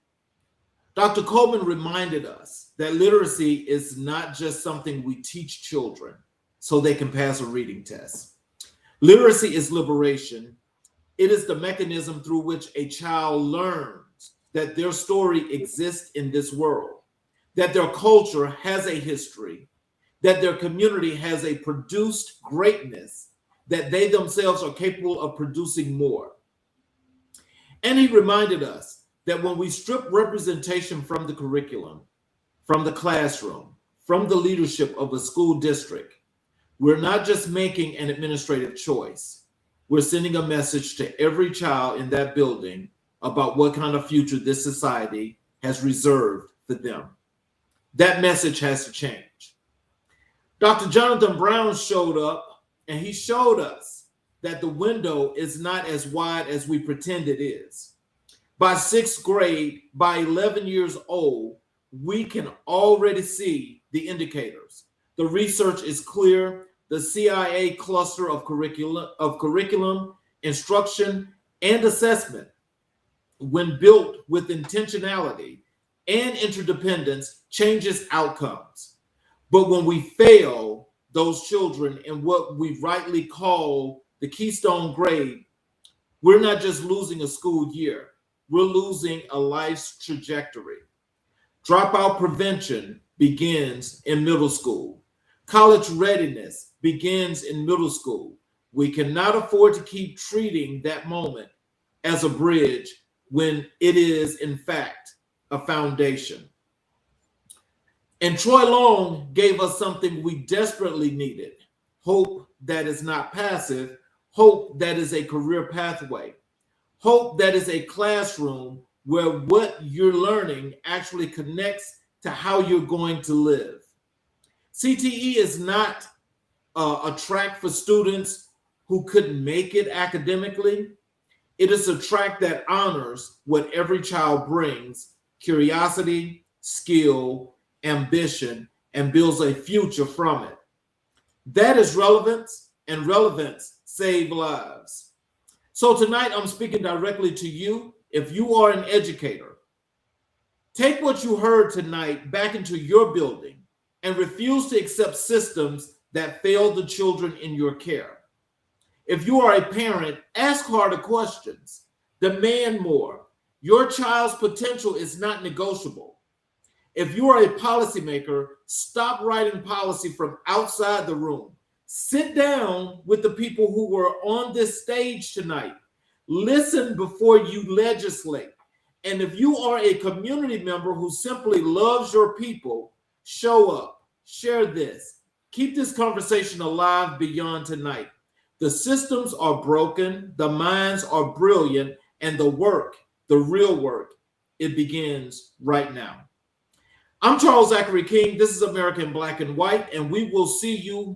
Dr. Coleman reminded us that literacy is not just something we teach children so they can pass a reading test. Literacy is liberation. It is the mechanism through which a child learns that their story exists in this world, that their culture has a history, that their community has a produced greatness, that they themselves are capable of producing more. And he reminded us that when we strip representation from the curriculum, from the classroom, from the leadership of a school district, we're not just making an administrative choice. We're sending a message to every child in that building about what kind of future this society has reserved for them. That message has to change. Dr. Jonathan Brown showed up, and he showed us that the window is not as wide as we pretend it is. By 6th grade, by 11 years old, we can already see the indicators. The research is clear. The CIA cluster of curriculum, instruction, and assessment, when built with intentionality and interdependence, changes outcomes. But when we fail those children in what we rightly call the keystone grade, we're not just losing a school year, we're losing a life's trajectory. Dropout prevention begins in middle school. College readiness begins in middle school. We cannot afford to keep treating that moment as a bridge when it is, in fact, a foundation. And Troy Long gave us something we desperately needed: hope that is not passive, hope that is a career pathway, hope that is a classroom where what you're learning actually connects to how you're going to live. CTE is not a track for students who couldn't make it academically. It is a track that honors what every child brings: curiosity, skill, ambition, and builds a future from it. That is relevance, and relevance saves lives. So tonight I'm speaking directly to you. If you are an educator, take what you heard tonight back into your building and refuse to accept systems that fail the children in your care. If you are a parent, ask harder questions, demand more. Your child's potential is not negotiable. If you are a policymaker, stop writing policy from outside the room. Sit down with the people who were on this stage tonight. Listen before you legislate. And if you are a community member who simply loves your people, show up, share this, keep this conversation alive beyond tonight. The systems are broken, the minds are brilliant, and the work, the real work, it begins right now. I'm Charles Zachary King. This is American Black and White, and we will see you